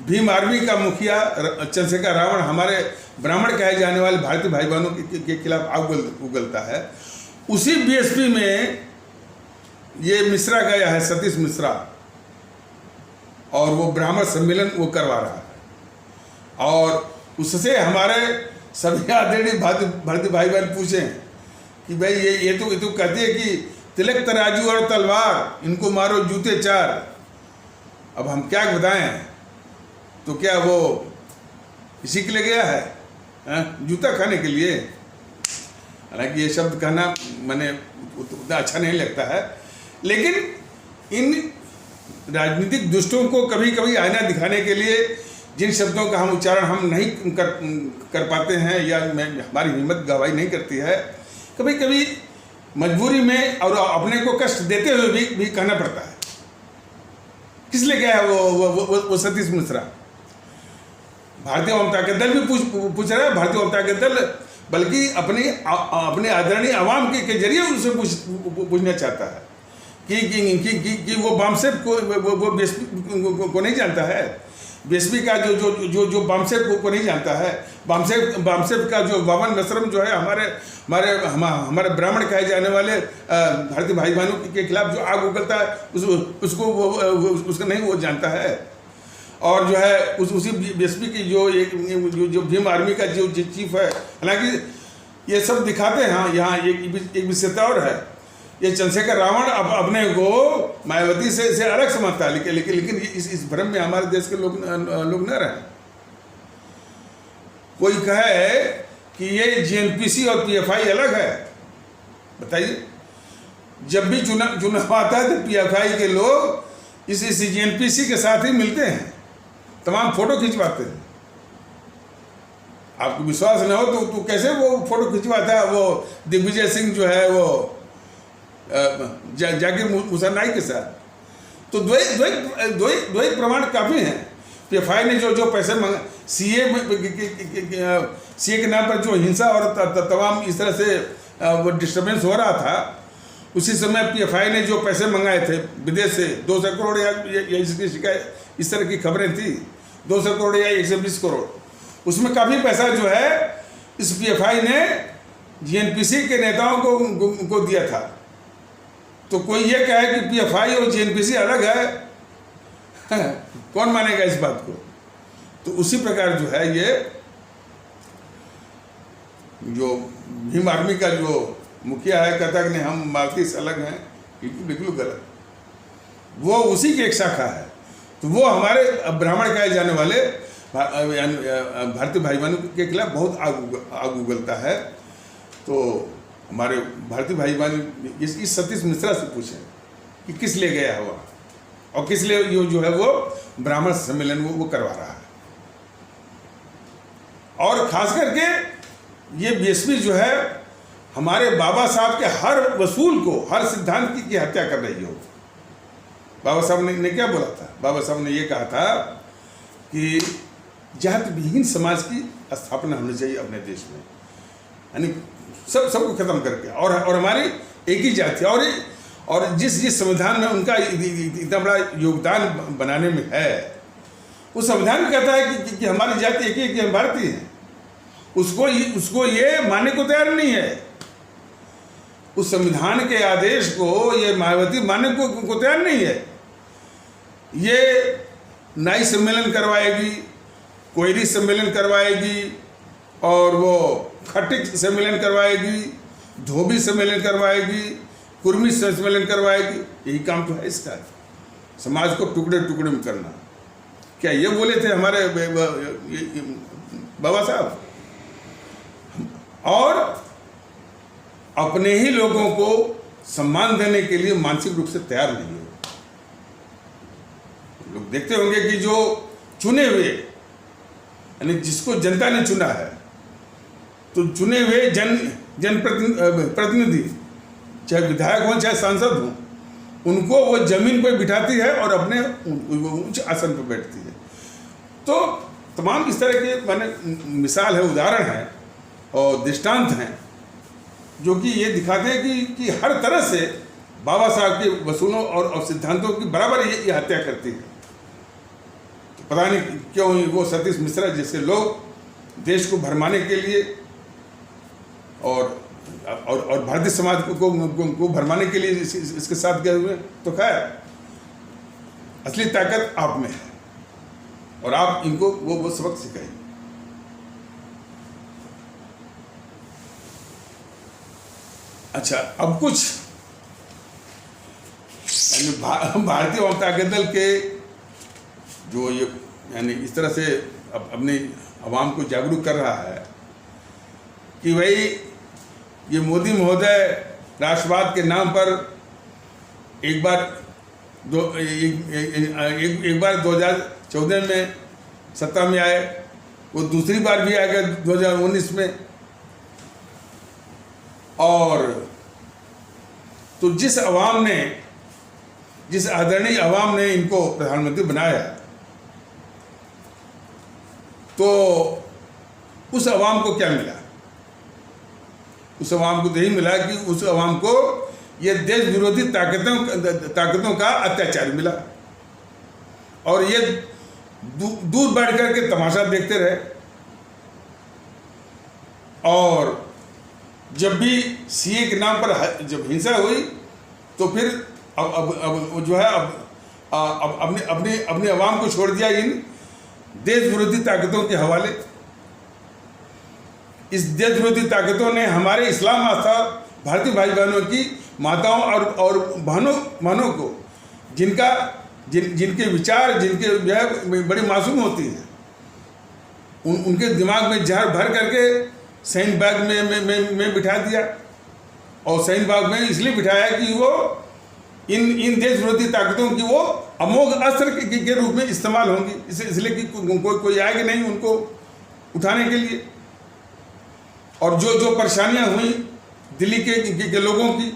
भीम आर्मी का मुखिया चंद्रशेखर रावण हमारे ब्राह्मण कहे जाने वाले भारतीय भाई बहनों के खिलाफ आग उगलता है, उसी बीएसपी में ये मिश्रा गया है, सतीश मिश्रा, और वो ब्राह्मण सम्मेलन वो करवा रहा है। और उससे हमारे सभी आदरणीय भारतीय भाई बहन पूछें कि भाई ये तो कहते हैं कि तिलक तराजू और तलवार, इनको मारो जूते चार। अब हम क्या बताएं, तो क्या वो इसी के लिए गया है जूता खाने के लिए? हालांकि ये शब्द कहना मैंने उतना अच्छा नहीं लगता है, लेकिन इन राजनीतिक दुष्टों को कभी कभी आईना दिखाने के लिए जिन शब्दों का हम उच्चारण हम नहीं कर पाते हैं या हमारी हिम्मत गवाही नहीं करती है, कभी कभी मजबूरी में और अपने को कष्ट देते हुए भी कहना पड़ता है। किस लिए गया है वो सतीश मिश्रा? भारतीय जनता के दल भी पूछ रहा है, भारतीय जनता के दल बल्कि अपने आदरणीय आवाम के जरिए उनसे पूछना चाहता है कि वो वामसेफ को वो बीएसपी को नहीं जानता है। बीएसपी का जो वामसेफ को नहीं जानता है, वामसेफ का जो वामन नसरम जो है हमारे ब्राह्मण कहे जाने वाले भारतीय भाई बहनों के खिलाफ जो आग उगलता है, उसको नहीं वो जानता है। और जो है उसी बीएसपी की जो भीम आर्मी का जो चीफ है, हालांकि ये सब दिखाते हैं। यहाँ एक विशेषता और है, ये चंद्रशेखर रावण अपने को मायावती से अलग समझता है, लेकिन इस भ्रम में हमारे देश के लोग न रहे। कोई कहे कि ये जीएनपीसी और पीएफआई अलग है, बताइए। जब भी चुनाव आता है तो पीएफआई के लोग इस जीएनपीसी के साथ ही मिलते हैं, तमाम फोटो खिंचवाते हैं। आपको विश्वास न हो तो कैसे वो फोटो खिंचवाता है वो दिग्विजय सिंह जो है वो जाकिर मुसन्नाई के साथ? तो दो ही प्रमाण काफ़ी हैं। पीएफआई ने जो पैसे मांगा सीए के नाम पर जो हिंसा और तमाम इस तरह से वो डिस्टर्बेंस हो रहा था, उसी समय पीएफआई ने जो पैसे मंगाए थे विदेश से 200 करोड़ या इसकी शिकायत, इस तरह की खबरें थी, 200 करोड़ या 120 करोड़, उसमें काफ़ी पैसा जो है इस पीएफआई ने जीएनपीसी के नेताओं को दिया था। तो कोई ये कहे कि पीएफआई और जीएनपीसी अलग है, कौन मानेगा इस बात को? तो उसी प्रकार जो है ये जो भीम आर्मी का जो मुखिया है कहता कि नहीं हम मालती से अलग हैं, बिल्कुल गलत। वो उसी की एक शाखा है। तो वो हमारे ब्राह्मण कहे जाने वाले भारतीय भाई बहनों के खिलाफ बहुत आग उगलता है। तो हमारे भारतीय भाई बहन इस सतीश मिश्रा से पूछें कि किस लिए गया हुआ और किस लिए जो है वो ब्राह्मण सम्मेलन वो करवा रहा है। और खास करके ये बीएसपी जो है हमारे बाबा साहब के हर वसूल को, हर सिद्धांत की हत्या कर रही हो। बाबा साहब ने क्या बोला था? बाबा साहब ने ये कहा था कि जाति विहीन समाज की स्थापना होनी चाहिए अपने देश में, यानी सबको खत्म करके, और हमारी एक ही जाति, और जिस संविधान में उनका इतना बड़ा योगदान बनाने में है, उस संविधान में कहता है कि हमारी जाति एक ही, हम भारतीय हैं, उसको ये मानने को तैयार नहीं है। उस संविधान के आदेश को ये मायावती मानने को तैयार नहीं है। ये नाई सम्मेलन करवाएगी, कोयरी सम्मेलन करवाएगी, और वो खटिक सम्मेलन करवाएगी, धोबी सम्मेलन करवाएगी, कुर्मी सम्मेलन करवाएगी। यही काम तो है इसका, समाज को टुकड़े टुकड़े में करना। क्या ये बोले थे हमारे बाबा साहब? और अपने ही लोगों को सम्मान देने के लिए मानसिक रूप से तैयार नहीं हो। लोग देखते होंगे कि जो चुने हुए, यानी जिसको जनता ने चुना है, तो चुने हुए जनप्रतिनिधि, चाहे विधायक हो चाहे सांसद हो, उनको वो जमीन पर बिठाती है और अपने उच्च आसन पर बैठती है। तो तमाम इस तरह के माने मिसाल है, उदाहरण है और दृष्टांत हैं जो कि ये दिखाते हैं कि हर तरह से बाबा साहब के वसूलों और सिद्धांतों की बराबर ये हत्या करती है। तो पता नहीं क्यों वो सतीश मिश्रा जैसे लोग देश को भरमाने के लिए और भारतीय समाज को भरमाने के लिए इसके साथ गए हुए। तो खैर असली ताकत आप में है और आप इनको वो सबक सिखाइए। अच्छा, अब कुछ भारतीय जनता दल के जो ये यानी इस तरह से अपने आवाम को जागरूक कर रहा है कि भाई ये मोदी महोदय राष्ट्रवाद के नाम पर एक बार 2014 में सत्ता में आए, वो दूसरी बार भी आ गए 2019 में। और तो जिस आदरणीय आवाम ने इनको प्रधानमंत्री बनाया, तो उस आवाम को क्या मिला? उस आवाम को तो यही मिला कि उस आवाम को ये देश विरोधी ताकतों का अत्याचार मिला और ये दूर बैठ करके तमाशा देखते रहे। और जब भी सीए के नाम पर जब हिंसा हुई तो फिर अब जो है अब अपने आवाम को छोड़ दिया इन देश विरोधी ताकतों के हवाले। इस देश विरोधी ताकतों ने हमारे इस्लाम आस्था भारतीय भाई बहनों की माताओं और बहनों को जिनके विचार जिनके जो है बड़ी मासूम होती हैं, उनके दिमाग में जहर भर करके सैन बाग में बिठा दिया। और सैन बाग में इसलिए बिठाया कि वो इन देश विरोधी ताकतों की वो अमोघ अस्त्र के रूप में इस्तेमाल होंगी, इसलिए कि कोई आएगा नहीं उनको उठाने के लिए। और जो परेशानियां हुई दिल्ली के लोगों की,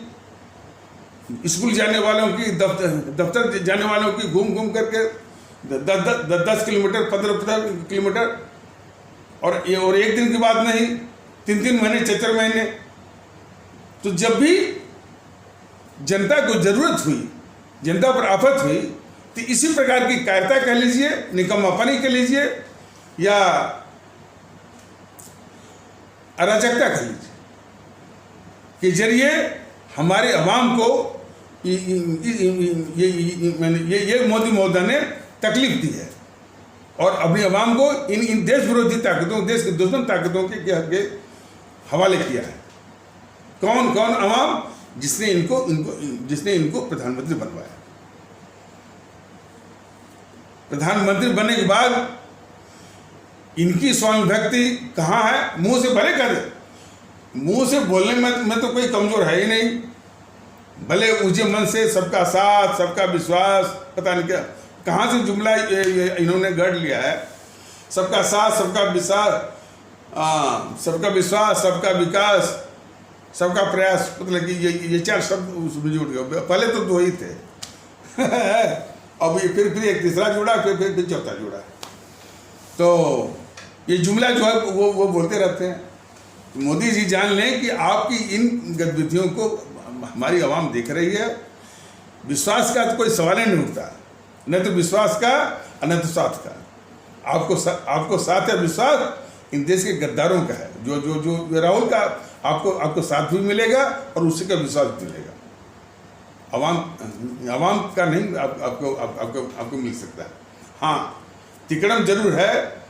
स्कूल जाने वालों की, दफ्तर जाने वालों की, घूम करके 10 किलोमीटर 15 किलोमीटर, और एक दिन की बात नहीं, 3 महीने 4 महीने। तो जब भी जनता को जरूरत हुई, जनता पर आफत हुई, तो इसी प्रकार की कायरता कह लीजिए, निकम्मापनी कह लीजिए या अराजकता कह लीजिए, के जरिए हमारे अवाम को ये मोदी महोदय ने तकलीफ दी है और अपनी अवाम को इन देश विरोधी ताकतों, देश के दुश्मन ताकतों के हवाले किया है। कौन अवाम? जिसने इनको प्रधानमंत्री बनवाया। प्रधानमंत्री बनने के बाद इनकी स्वामी भक्ति कहाँ है? मुंह से भले करे, मुंह से बोलने में तो कोई कमजोर है ही नहीं, भले ऊंचे मन से सबका साथ सबका विश्वास, पता नहीं क्या कहाँ से जुमला इन्होंने गढ़ लिया है। सबका साथ सबका विश्वास सबका विकास सबका प्रयास, मतलब कि ये 4 शब्द उसमें जुड़ गए। पहले तो 2 ही थे अब ये फिर एक तीसरा जुड़ा, फिर चौथा जुड़ा। तो ये जुमला जो है वो बोलते रहते हैं। तो मोदी जी जान लें कि आपकी इन गतिविधियों को हमारी आवाम देख रही है। विश्वास का तो कोई सवाल ही नहीं उठता, न तो विश्वास का न तो साथ का। आपको साथ या विश्वास इन देश के गद्दारों का है। जो राहुल का आपको साथ भी मिलेगा और उसी का विश्वास भी मिलेगा। आवाम का नहीं आपको मिल सकता है। हाँ, तिकड़म जरूर है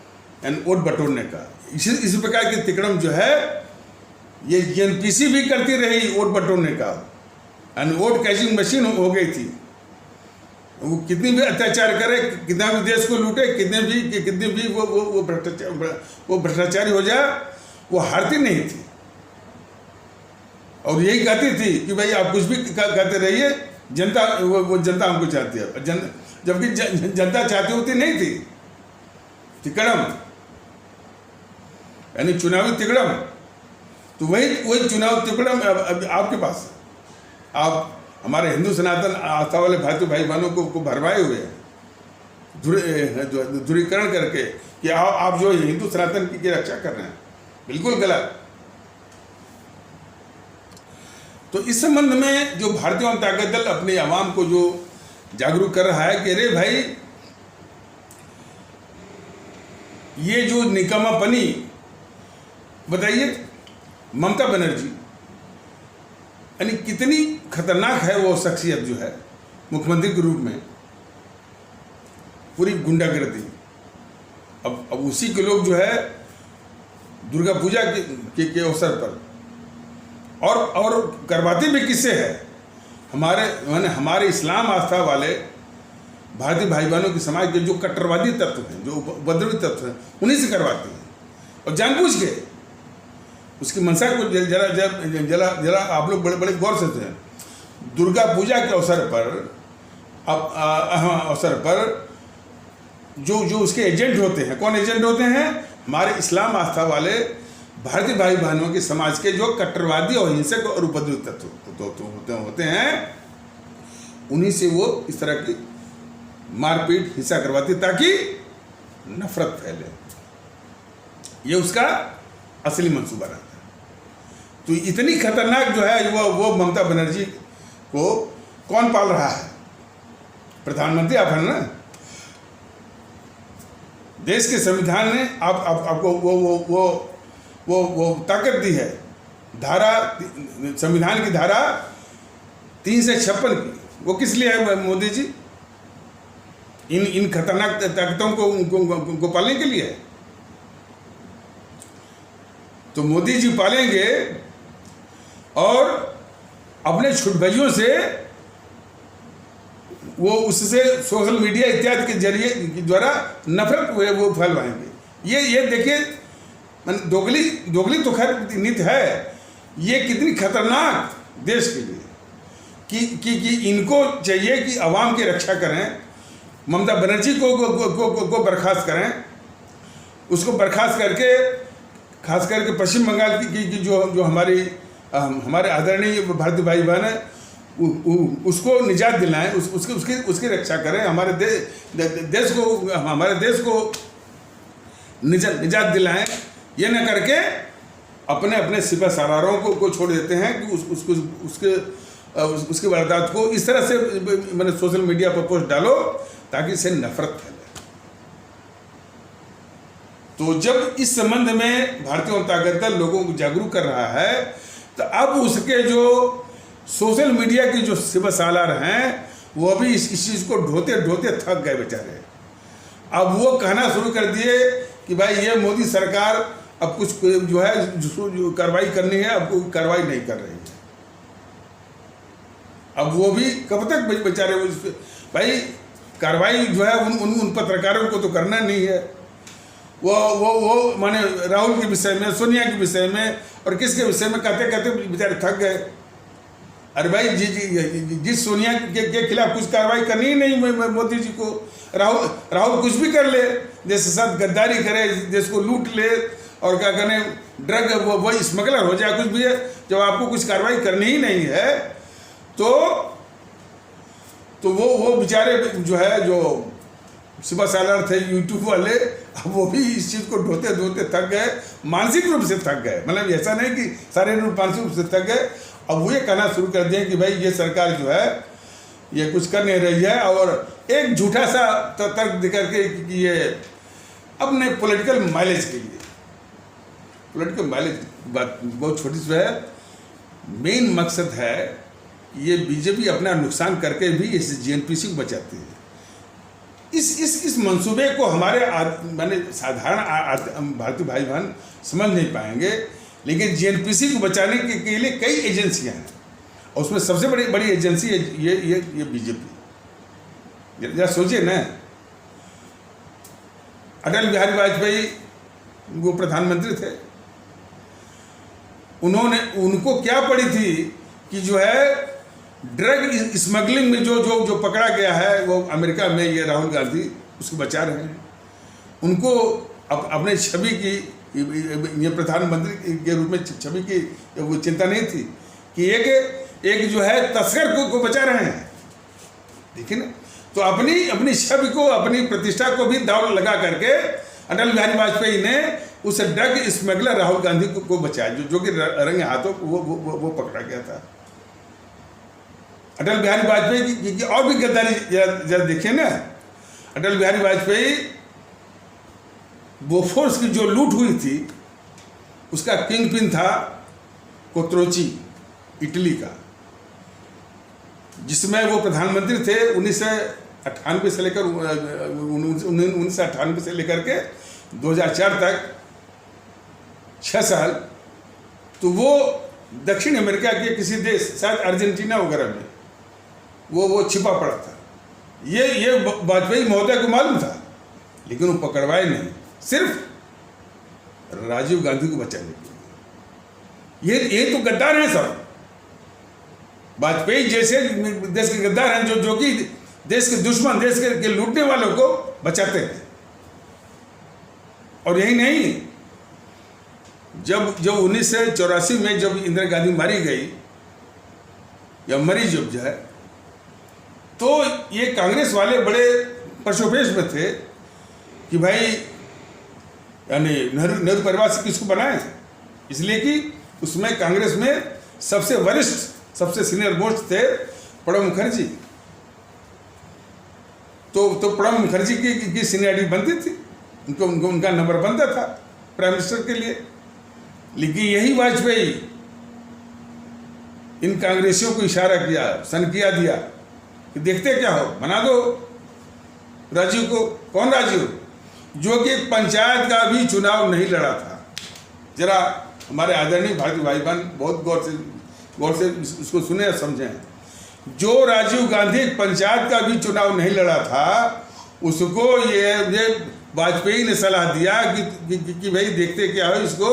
एंड वोट बटोरने का। इसी प्रकार की तिकड़म जो है ये एनपीसी भी करती रही वोट बटोरने का, एंड वोट कैशिंग मशीन हो गई थी। वो कितनी भी अत्याचार करे, कितना भी देश को लूटे, कितने भी वो भ्रष्टाचारी हो जाए, वो हारती नहीं थी। और यही कहती थी कि भाई आप कुछ भी कहते रहिए, जनता वो जनता हमको चाहती है, जबकि जनता चाहती होती नहीं थी। तिकड़म यानी चुनावी तिकड़म, तो वही चुनाव तिकड़म आपके पास है। आप हमारे हिंदू सनातन आस्था वाले भाई बहनों को भरवाए हुए हैं, ध्रुवीकरण करके कि आप जो हिंदू सनातन की रक्षा कर रहे हैं, बिल्कुल गलत। तो इस संबंध में जो भारतीय जनता दल अपने आवाम को जो जागरूक कर रहा है कि अरे भाई, ये जो निकम्मापनी, बताइए ममता बनर्जी यानी कितनी खतरनाक है वो शख्सियत जो है मुख्यमंत्री के रूप में, पूरी गुंडागर्दी। अब उसी के लोग जो है दुर्गा पूजा के अवसर पर और करवाते भी किससे है, हमारे इस्लाम आस्था वाले भारतीय भाई बहनों के समाज के जो कट्टरवादी तत्व हैं, जो उपद्रवी तत्व हैं, उन्हीं से करवाते हैं। और जानबूझ के उसकी मंशा को जरा आप लोग बड़े गौर से थे। दुर्गा पूजा के अवसर पर जो उसके एजेंट होते हैं, कौन एजेंट होते हैं? हमारे इस्लाम आस्था वाले भारतीय भाई बहनों के समाज के जो कट्टरवादी और हिंसक और उपद्रवी तत्व होते हैं, उन्हीं से वो इस तरह की मारपीट हिंसा करवाती ताकि नफरत फैले। ये उसका असली मंसूबा रहता है। तो इतनी खतरनाक जो है वो ममता बनर्जी को कौन पाल रहा है? प्रधानमंत्री आप हैं ना। देश के संविधान ने आपको वो ताकत दी है। संविधान की धारा 356 की, वो किस लिए है मोदी जी? इन खतरनाक ताकतों को पालने के लिए है। तो मोदी जी पालेंगे और अपने छुटभइयों से वो उससे सोशल मीडिया इत्यादि के जरिए द्वारा नफरत वो फैलवाएंगे। ये देखिए, दोगली तो खैर नीति है, ये कितनी खतरनाक देश के लिए कि इनको चाहिए कि आवाम की रक्षा करें। ममता बनर्जी को बर्खास्त करें, उसको बर्खास्त करके खास करके पश्चिम बंगाल की जो हमारे आदरणीय भारतीय भाई बहन है, उसको निजात दिलाएं, उसकी रक्षा करें। हमारे देश को निजात दिलाएं। ये न करके अपने सिपह सालारों को छोड़ देते हैं कि उसके वारदात को इस तरह से मैंने सोशल मीडिया पर पोस्ट डालो ताकि इससे नफरत फैले। तो जब इस संबंध में भारतीय जनता दल लोगों को जागरूक कर रहा है, तो अब उसके जो सोशल मीडिया के जो सिपह सालार हैं, वो भी इस चीज़ को ढोते थक गए बेचारे। अब वो कहना शुरू कर दिए कि भाई ये मोदी सरकार अब कुछ जो है जो कार्रवाई करनी है, अब कोई कार्रवाई नहीं कर रही है। अब वो भी कब तक बेचारे भाई कार्रवाई जो है उन पत्रकारों को तो करना नहीं है। वो माने राहुल के विषय में, सोनिया के विषय में और किसके विषय में कहते बेचारे थक गए। अरे भाई जिस सोनिया के खिलाफ कुछ कार्रवाई करनी ही नहीं मोदी जी को। राहुल कुछ भी कर ले, देश के साथ गद्दारी करे, देश को लूट ले और क्या कहने ड्रग वो स्मगलर हो जाए, कुछ भी है। जब आपको कुछ कार्रवाई करनी ही नहीं है तो वो बेचारे जो है जो सिपह सालार थे यूट्यूब वाले, अब वो भी इस चीज़ को ढोते थक गए, मानसिक रूप से थक गए। मतलब ऐसा नहीं कि शारीरिक रूप मानसिक रूप से थक गए। अब वो ये कहना शुरू कर दिए कि भाई ये सरकार जो है ये कुछ कर नहीं रही है, और एक झूठा सा तर्क देकर के कि ये अपने पॉलिटिकल माइलेज के लिए, पॉलिटिकल माइलेज बात बहुत छोटी सी है। मेन मकसद है ये बीजेपी अपना नुकसान करके भी इस जीएनपीसी को बचाती है। इस मंसूबे को हमारे माने साधारण भारतीय भाई बहन समझ नहीं पाएंगे, लेकिन जीएनपीसी को बचाने के लिए कई एजेंसियां हैं, और उसमें सबसे बड़ी एजेंसी है ये बीजेपी। जरा सोचिए ना, अटल बिहारी वाजपेयी वो प्रधानमंत्री थे, उनको क्या पड़ी थी कि जो है ड्रग स्मगलिंग में जो पकड़ा गया है वो अमेरिका में, ये राहुल गांधी उसको बचा रहे हैं। उनको अपने छवि की, ये प्रधानमंत्री के रूप में छवि की वो चिंता नहीं थी कि एक जो है तस्कर को बचा रहे हैं। देखिए ना, तो अपनी छवि को, अपनी प्रतिष्ठा को भी दांव लगा करके अटल बिहारी वाजपेयी ने उस ड्रग स्मगलर राहुल गांधी को बचाया, जो कि रंगे हाथों वो पकड़ा गया था। अटल बिहारी वाजपेयी की और भी गद्दारी जरा देखिए ना। अटल बिहारी वाजपेयी बोफोर्स की जो लूट हुई थी उसका किंग पिन था कोत्रोची, इटली का, जिसमें वो प्रधानमंत्री थे 1998 से लेकर 1998 से लेकर के 2004 तक 6 साल। तो वो दक्षिण अमेरिका के किसी देश, शायद अर्जेंटीना वगैरह में वो छिपा पड़ा था। ये वाजपेयी महोदय को मालूम था, लेकिन वो पकड़वाए नहीं, सिर्फ राजीव गांधी को बचाने के लिए। ये तो गद्दार हैं सब। वाजपेयी जैसे देश के गद्दार हैं जो कि देश के दुश्मन, देश के लूटने वालों को बचाते हैं। और यही नहीं, जब 1984 में जब इंदिरा गांधी मारी गई या मरी जब जो है, तो ये कांग्रेस वाले बड़े पशुपेश में थे कि भाई यानी नेहरू परिवार से किसको बनाए, इसलिए कि उसमें कांग्रेस में सबसे वरिष्ठ, सबसे सीनियर मोस्ट थे प्रणब मुखर्जी। तो प्रणब मुखर्जी की सीनियरिटी बनती थी, उनका नंबर बनता था प्राइम मिनिस्टर के लिए। लेकिन यही वाजपेयी इन कांग्रेसियों को इशारा किया, सनकिया दिया कि देखते क्या हो, बना दो राजीव को। कौन राजीव? जो कि पंचायत का भी चुनाव नहीं लड़ा था। जरा हमारे आदरणीय भारतीय भाई बहन बहुत गौर से इसको सुने और समझें। जो राजीव गांधी पंचायत का भी चुनाव नहीं लड़ा था, उसको ये वाजपेयी ने सलाह दिया कि भाई देखते क्या हो, इसको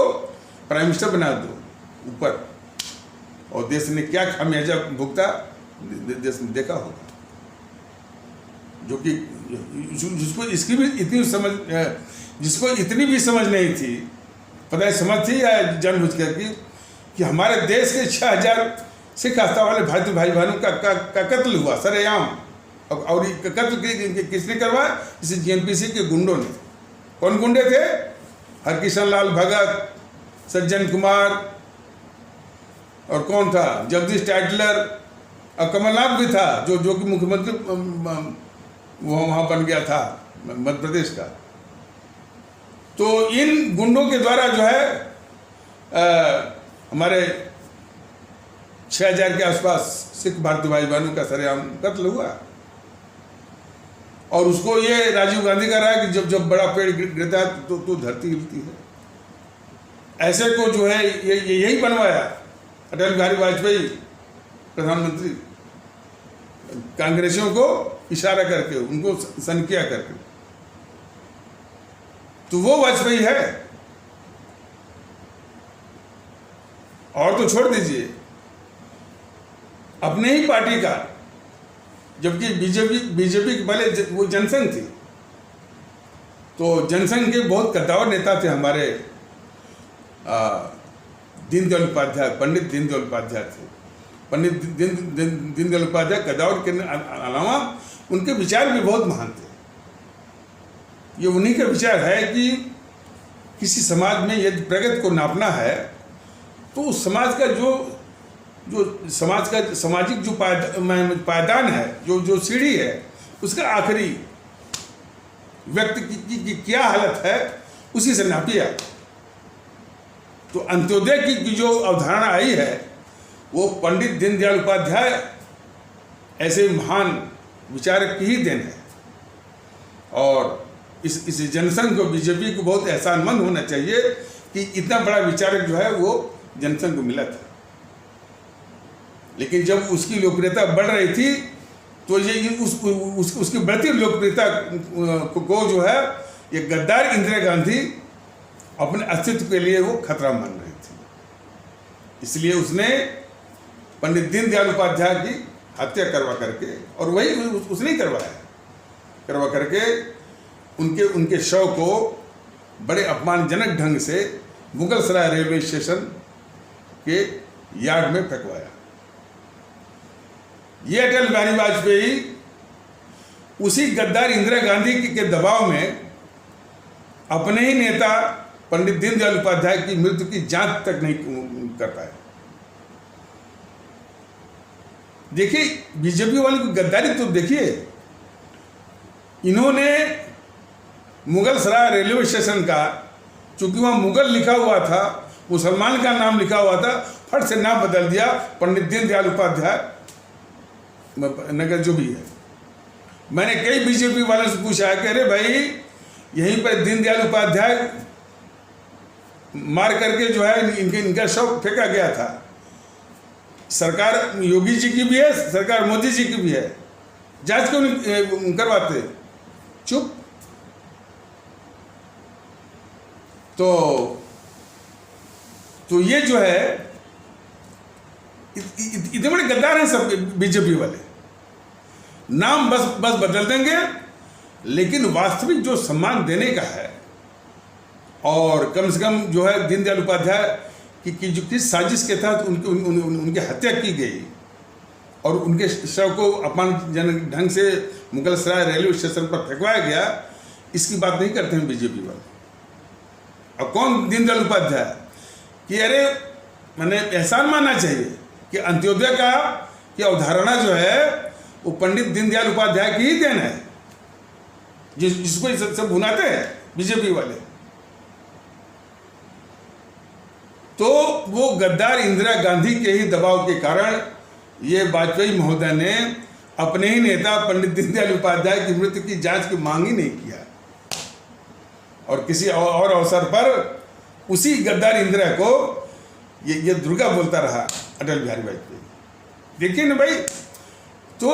प्राइम मिनिस्टर बना दो ऊपर। और देश ने क्या खामियाजा भुगता, देश ने देखा होगा। जो कि जिसको इसकी भी इतनी समझ, जिसको इतनी भी समझ नहीं थी, पता है समझ थी या जानबूझ कर कि हमारे देश के 6000 सिख आस्था वाले भारतीय भाई बहनों का कत्ल हुआ सरेआम। और कत्ल किसने करवाया? इस जीएनपीसी के गुंडों ने। कौन गुंडे थे? हरकिशन लाल भगत, सज्जन कुमार, और कौन था, जगदीश टाइटलर, और कमलनाथ भी था जो कि मुख्यमंत्री वहाँ बन गया था मध्य प्रदेश का। तो इन गुंडों के द्वारा जो है हमारे 6000 के आसपास सिख भारतीय भाई बहनों का सरेआम कत्ल हुआ। और उसको ये राजीव गांधी कह रहा है कि जब बड़ा पेड़ गिरता है तो धरती हिलती है। ऐसे को जो है यही बनवाया अटल बिहारी वाजपेयी प्रधानमंत्री, कांग्रेसियों को इशारा करके, उनको सनकिया करके। तो वो वाजपेयी है। और तो छोड़ दीजिए, अपने ही पार्टी का, जबकि बीजेपी के पहले वो जनसंघ थी, तो जनसंघ के बहुत कद्दावर नेता थे हमारे दीनदयाल उपाध्याय, पंडित दीनदयाल उपाध्याय थे। पंडित दीनदयाल उपाध्याय कद्दावर के अलावा उनके विचार भी बहुत महान थे। ये उन्हीं का विचार है कि किसी समाज में यदि प्रगति को नापना है तो उस समाज का जो समाज का सामाजिक जो पायदान है, जो सीढ़ी है, उसका आखिरी व्यक्ति की क्या हालत है, उसी से नापिए। तो अंत्योदय की जो अवधारणा आई है वो पंडित दीनदयाल उपाध्याय ऐसे महान विचारक की ही देन है। और इस जनसंघ को, बीजेपी को बहुत एहसानमंद होना चाहिए कि इतना बड़ा विचारक जो है वो जनसंघ को मिला था। लेकिन जब उसकी लोकप्रियता बढ़ रही थी तो ये उसकी बढ़ती लोकप्रियता को जो है ये गद्दार इंदिरा गांधी अपने अस्तित्व के लिए वो खतरा मान रही थी। इसलिए उसने पंडित दीनदयाल उपाध्याय की हत्या करवा करके, और वही उसने ही करवा करके उनके शव को बड़े अपमानजनक ढंग से मुगलसराय रेलवे स्टेशन के यार्ड में फेंकवाया। ये अटल बिहारी वाजपेयी उसी गद्दार इंदिरा गांधी के दबाव में अपने ही नेता पंडित दीनदयाल उपाध्याय की मृत्यु की जांच तक नहीं कर पाए। देखिए बीजेपी वालों की गद्दारी तो देखिए, इन्होंने मुगलसराय रेलवे स्टेशन का, चूंकि वहां मुगल लिखा हुआ था, मुसलमान का नाम लिखा हुआ था, फट से नाम बदल दिया पंडित दीनदयाल उपाध्याय नगर जो भी है। मैंने कई बीजेपी वालों से पूछा है कि अरे भाई यहीं पर दीनदयाल उपाध्याय मार करके जो है इनका शव फेंका गया था। सरकार योगी जी की भी है, सरकार मोदी जी की भी है, जांच क्यों नहीं करवाते? चुप। तो ये जो है इतने बड़े गद्दार हैं सब बीजेपी वाले। नाम बस बदल देंगे, लेकिन वास्तविक जो सम्मान देने का है, और कम से कम जो है दीनदयाल उपाध्याय की जो किस साजिश के तहत उनकी हत्या की गई और उनके शव को अपमानजनक ढंग से मुगलसराय रेलवे स्टेशन पर फेंकवाया गया, इसकी बात नहीं करते हैं बीजेपी वाले। अब कौन दीनदयाल उपाध्याय कि अरे मैंने एहसान मानना चाहिए कि अंत्योदय का की अवधारणा जो है वो पंडित दीनदयाल उपाध्याय की ही देन है, जिसको सब भुनाते हैं बीजेपी वाले। तो वो गद्दार इंदिरा गांधी के ही दबाव के कारण ये वाजपेयी महोदय ने अपने ही नेता पंडित दीनदयाल उपाध्याय की मृत्यु की जांच की मांग ही नहीं किया, और किसी और अवसर पर उसी गद्दार इंदिरा को ये दुर्गा बोलता रहा अटल बिहारी वाजपेयी। देखिए ना भाई, तो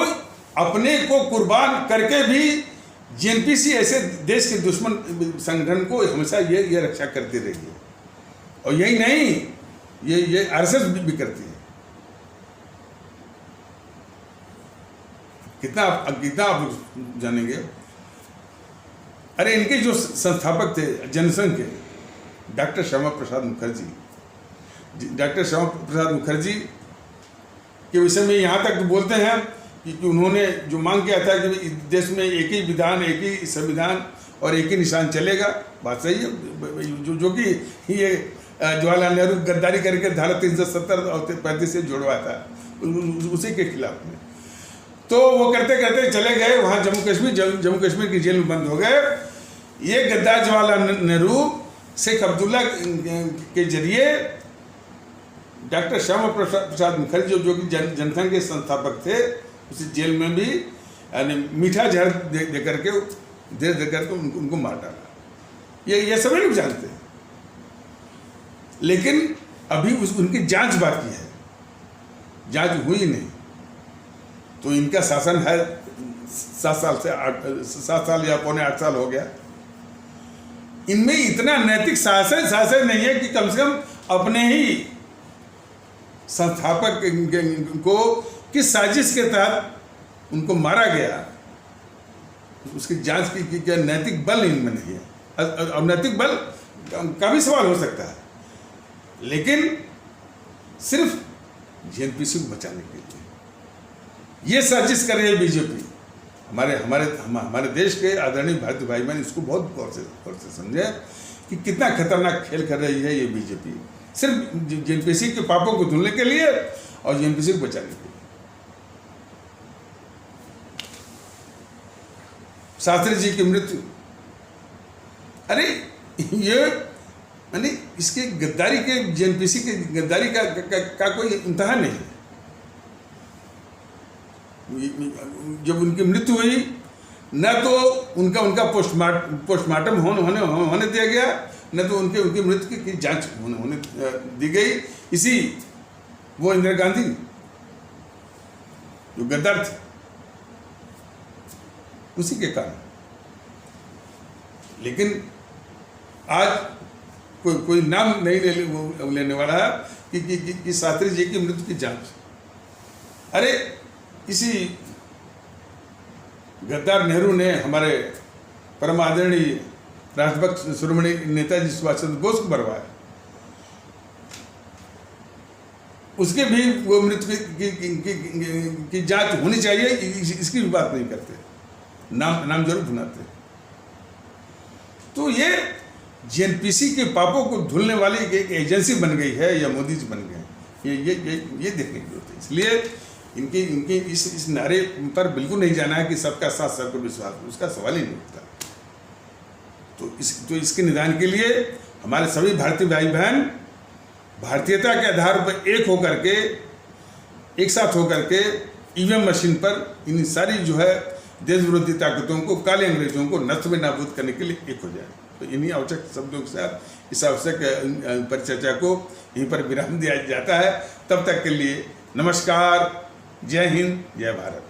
अपने को कुर्बान करके भी जेएनपीसी ऐसे देश के दुश्मन संगठन को हमेशा ये रक्षा करती रही है, और यही नहीं, ये आरएसएस भी करती है। कितना आप लोग जानेंगे। अरे इनके जो संस्थापक थे जनसंघ के, डॉक्टर श्यामा प्रसाद मुखर्जी के विषय में यहाँ तक बोलते हैं कि उन्होंने जो मांग किया था कि देश में एक ही विधान, एक ही संविधान और एक ही निशान चलेगा। बात सही है, जो कि ये जवाहरलाल नेहरू गद्दारी करके धारा 370 और 35 से जुड़वा था, उसी के खिलाफ में। तो वो करते करते चले गए वहाँ जम्मू कश्मीर की जेल में बंद हो गए। ये गद्दार जवाहरलाल नेहरू शेख अब्दुल्ला के जरिए डॉक्टर श्यामा प्रसाद मुखर्जी जो कि जनसंघ के संस्थापक थे, उसी जेल में भी यानी मीठा जहर दे करके उनको मार डाला। ये सभी लोग जानते हैं, लेकिन अभी उनकी जांच बाकी है, जांच हुई नहीं। तो इनका शासन है 7 साल या पौने 8 साल हो गया। इनमें इतना नैतिक शासन नहीं है कि कम से कम अपने ही संस्थापक को किस साजिश के तहत उनको मारा गया, उसकी जांच की क्या नैतिक बल इनमें नहीं है। अब नैतिक बल का भी सवाल हो सकता है, लेकिन सिर्फ जेएनपीसी को बचाने के लिए ये साजिश कर रही है बीजेपी। हमारे देश के आदरणीय भारतीय भाई बहन इसको बहुत गौर से समझे कि कितना खतरनाक खेल कर रही है ये बीजेपी, सिर्फ जेएनपीसी के पापों को धुलने के लिए और जेएनपीसी को बचाने के लिए। शास्त्री जी की मृत्यु, अरे ये यानी इसके गद्दारी के, जेएनपीसी के गद्दारी का कोई इंतहा नहीं है। जब उनकी मृत्यु हुई, न तो उनका पोस्टमार्टम होने दिया गया, न तो उनकी मृत्यु की जांच होने दी गई। इसी वो इंदिरा गांधी जो गद्दार थे, उसी के कारण। लेकिन आज कोई नाम नहीं लेने वाला है कि शास्त्री जी की मृत्यु की जांच। अरे इसी गद्दार नेहरू ने हमारे परम आदरणीय राष्ट्रभक्त शिरोमणि नेताजी सुभाष चंद्र बोस को मरवाया, उसके भी वो मृत्यु की जांच होनी चाहिए, इसकी भी बात नहीं करते, नाम जरूर भुनाते। तो ये जेएनपीसी के पापों को धुलने वाली एक एजेंसी बन गई है या मोदी जी बन गए, ये देखने की जरूरत है। इसलिए इनके इस नारे पर बिल्कुल नहीं जाना है कि सबका साथ सबको विश्वास, उसका सवाल ही नहीं उठता। तो इसके निदान के लिए हमारे सभी भारतीय भाई बहन भारतीयता के आधार पर एक साथ होकर के ईवीएम मशीन पर इन सारी जो है देश विरोधी ताकतों को, काले अंग्रेजों को नष्ट में नाबूद करने के लिए एक हो जाए। तो इन्हीं आवश्यक शब्दों के साथ इस आवश्यक परिचर्चा को यहीं पर विराम दिया जाता है। तब तक के लिए नमस्कार, जय हिंद, जय भारत।